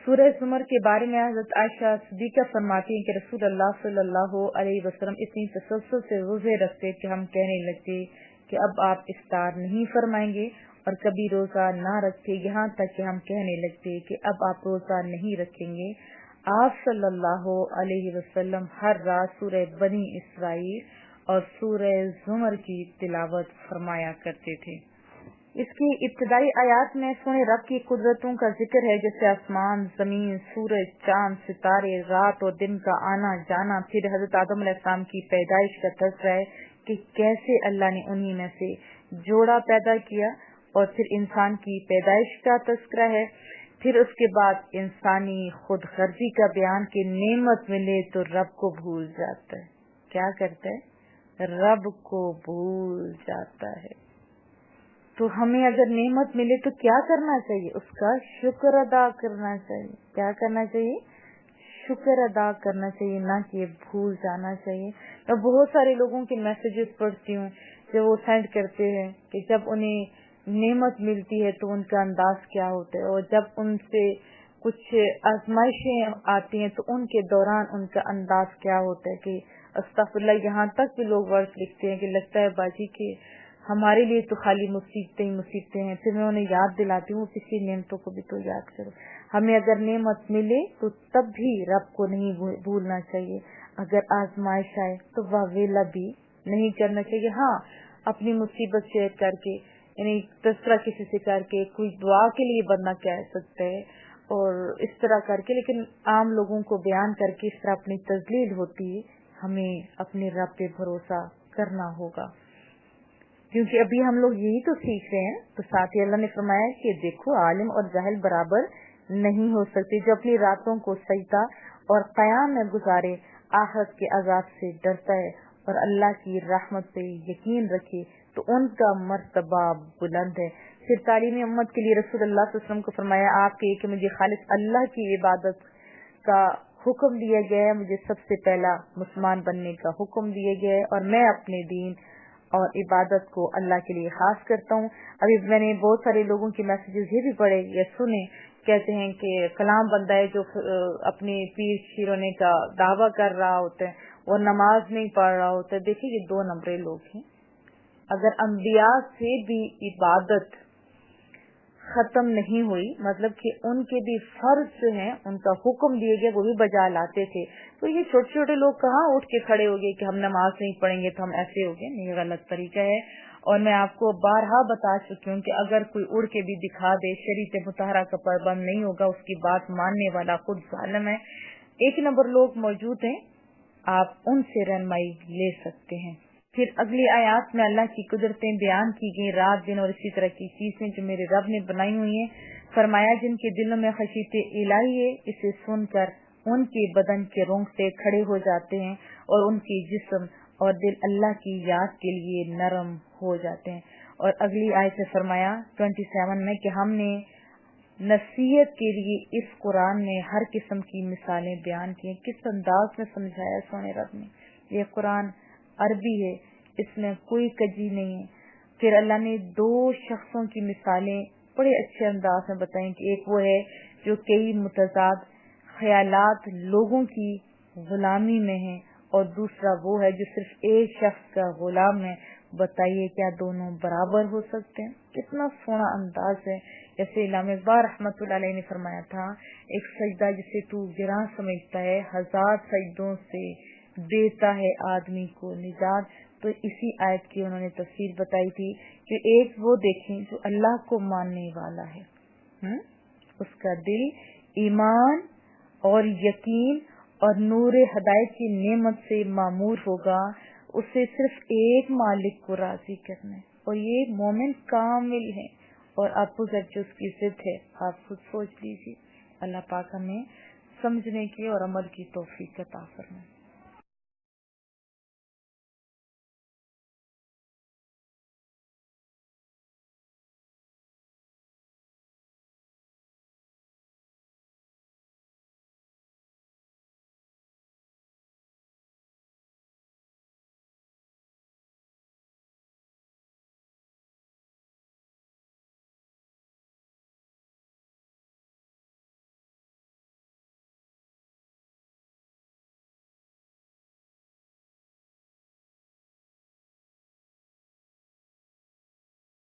B: سورہ زمر کے بارے میں حضرت عائشہ صدیقہ فرماتی ہیں کہ رسول اللہ صلی اللہ علیہ وسلم اتنی تسلسل سے روزے رکھتے کہ ہم کہنے لگتے کہ اب آپ افطار نہیں فرمائیں گے, اور کبھی روزہ نہ رکھتے یہاں تک کہ ہم کہنے لگتے کہ اب آپ روزہ نہیں رکھیں گے. آپ صلی اللہ علیہ وسلم ہر رات سورہ بنی اسرائیل اور سورہ زمر کی تلاوت فرمایا کرتے تھے. اس کی ابتدائی آیات میں سونے رب کی قدرتوں کا ذکر ہے, جیسے آسمان, زمین, سورج, چاند, ستارے, رات اور دن کا آنا جانا. پھر حضرت آدم علیہ السلام کی پیدائش کا تذکرہ ہے کہ کیسے اللہ نے انہی میں سے جوڑا پیدا کیا, اور پھر انسان کی پیدائش کا تذکرہ ہے. پھر اس کے بعد انسانی خود غرضی کا بیان کہ نعمت ملے تو رب کو بھول جاتا ہے. کیا کرتا ہے؟ رب کو بھول جاتا ہے. تو ہمیں اگر نعمت ملے تو کیا کرنا چاہیے؟ اس کا شکر ادا کرنا چاہیے. کیا کرنا چاہیے؟ شکر ادا کرنا چاہیے, نہ کہ بھول جانا چاہیے. میں بہت سارے لوگوں کے میسیجز پڑھتی ہوں جو وہ سینڈ کرتے ہیں کہ جب انہیں نعمت ملتی ہے تو ان کا انداز کیا ہوتا ہے, اور جب ان سے کچھ آزمائشیں آتی ہیں تو ان کے دوران ان کا انداز کیا ہوتا ہے. کہ استغفر اللہ, یہاں تک بھی لوگ ورڈ لکھتے ہیں کہ لگتا ہے باجی کہ ہمارے لیے تو خالی مصیبتیں ہی مصیبتیں ہیں. پھر میں انہیں یاد دلاتی ہوں پچھلی نعمتوں کو بھی تو یاد کرو. ہمیں اگر نعمت ملے تو تب بھی رب کو نہیں بھولنا چاہیے. اگر آزمائش آئے تو واویلا بھی نہیں کرنا چاہیے. ہاں اپنی مصیبت شیئر کر کے یعنی تذکرہ کسی سے کر کے کوئی دعا کے لیے بندہ کہہ سکتا ہے اور اس طرح کر کے, لیکن عام لوگوں کو بیان کر کے اس طرح اپنی تذلیل ہوتی ہے. ہمیں اپنے رب پہ بھروسہ کرنا ہوگا کیونکہ ابھی ہم لوگ یہی تو سیکھ رہے ہیں. تو ساتھ ہی اللہ نے فرمایا کہ دیکھو عالم اور جاہل برابر نہیں ہو سکتے. جو اپنی راتوں کو سجدہ اور قیام میں گزارے آخرت کے عذاب سے ڈرتا ہے اور اللہ کی رحمت پہ یقین رکھے تو ان کا مرتبہ بلند ہے. پھر تعلیم امت کے لیے رسول اللہ صلی اللہ علیہ وسلم کو فرمایا آپ کے کہ مجھے خالص اللہ کی عبادت کا حکم دیا گیا ہے, مجھے سب سے پہلا مسلمان بننے کا حکم دیا گیا ہے اور میں اپنے دین اور عبادت کو اللہ کے لیے خاص کرتا ہوں. ابھی میں نے بہت سارے لوگوں کے میسیجز یہ بھی پڑھے یا سنے, کہتے ہیں کہ کلام بندہ ہے جو اپنے پیر شیر ہونے کا دعویٰ کر رہا ہوتا ہے اور نماز نہیں پڑھ رہا ہوتا ہے. دیکھیے یہ 2 نمبرے لوگ ہیں. اگر انبیاء سے بھی عبادت ختم نہیں ہوئی, مطلب کہ ان کے بھی فرض جو ہیں ان کا حکم دیے گئے وہ بھی بجا لاتے تھے, تو یہ چھوٹے چھوٹے لوگ کہاں اٹھ کے کھڑے ہو گئے کہ ہم نماز نہیں پڑھیں گے تو ہم ایسے ہو گئے. یہ غلط طریقہ ہے. اور میں آپ کو بارہا بتا چکی ہوں کہ اگر کوئی اڑ کے بھی دکھا دے شریعت مطہرہ کا پابند نہیں ہوگا, اس کی بات ماننے والا خود ظالم ہے. 1 نمبر لوگ موجود ہیں, آپ ان سے رہنمائی لے سکتے ہیں. پھر اگلی آیات میں اللہ کی قدرتیں بیان کی گئی, رات دن اور اسی طرح کی چیزیں جو میرے رب نے بنائی ہوئی ہیں. فرمایا جن کے دلوں میں خشیت الہی ہے اسے سن کر ان کے بدن کے رونگٹے کھڑے ہو جاتے ہیں اور ان کے جسم اور دل اللہ کی یاد کے لیے نرم ہو جاتے ہیں. اور اگلی آیت سے فرمایا 27 میں کہ ہم نے نصیحت کے لیے اس قرآن میں ہر قسم کی مثالیں بیان کی. کس انداز میں سمجھایا سونے رب نے. یہ قرآن عربی ہے, اس میں کوئی کجی نہیں ہے. پھر اللہ نے 2 شخصوں کی مثالیں بڑے اچھے انداز میں بتائیں کہ ایک وہ ہے جو کئی متضاد خیالات لوگوں کی غلامی میں ہیں اور دوسرا وہ ہے جو صرف ایک شخص کا غلام ہے. بتائیے کیا دونوں برابر ہو سکتے ہیں؟ کتنا سونا انداز ہے. جیسے علامہ اقبال رحمۃ اللہ علیہ نے فرمایا تھا, ایک سجدہ جسے تو گراں سمجھتا ہے 1000 سجدوں سے دیتا ہے آدمی کو نجات. تو اسی آیت کی انہوں نے تفسیر بتائی تھی کہ ایک وہ دیکھیں جو اللہ کو ماننے والا ہے, اس کا دل ایمان اور یقین اور نور ہدایت کی نعمت سے معمور ہوگا, اسے صرف ایک مالک کو راضی کرنا ہے. اور یہ مومن کامل ہے اور اپوزٹ جو اس کی ضد ہے آپ خود سوچ لیجیے. اللہ پاک ہمیں سمجھنے کی اور عمل کی توفیق عطا فرمائے.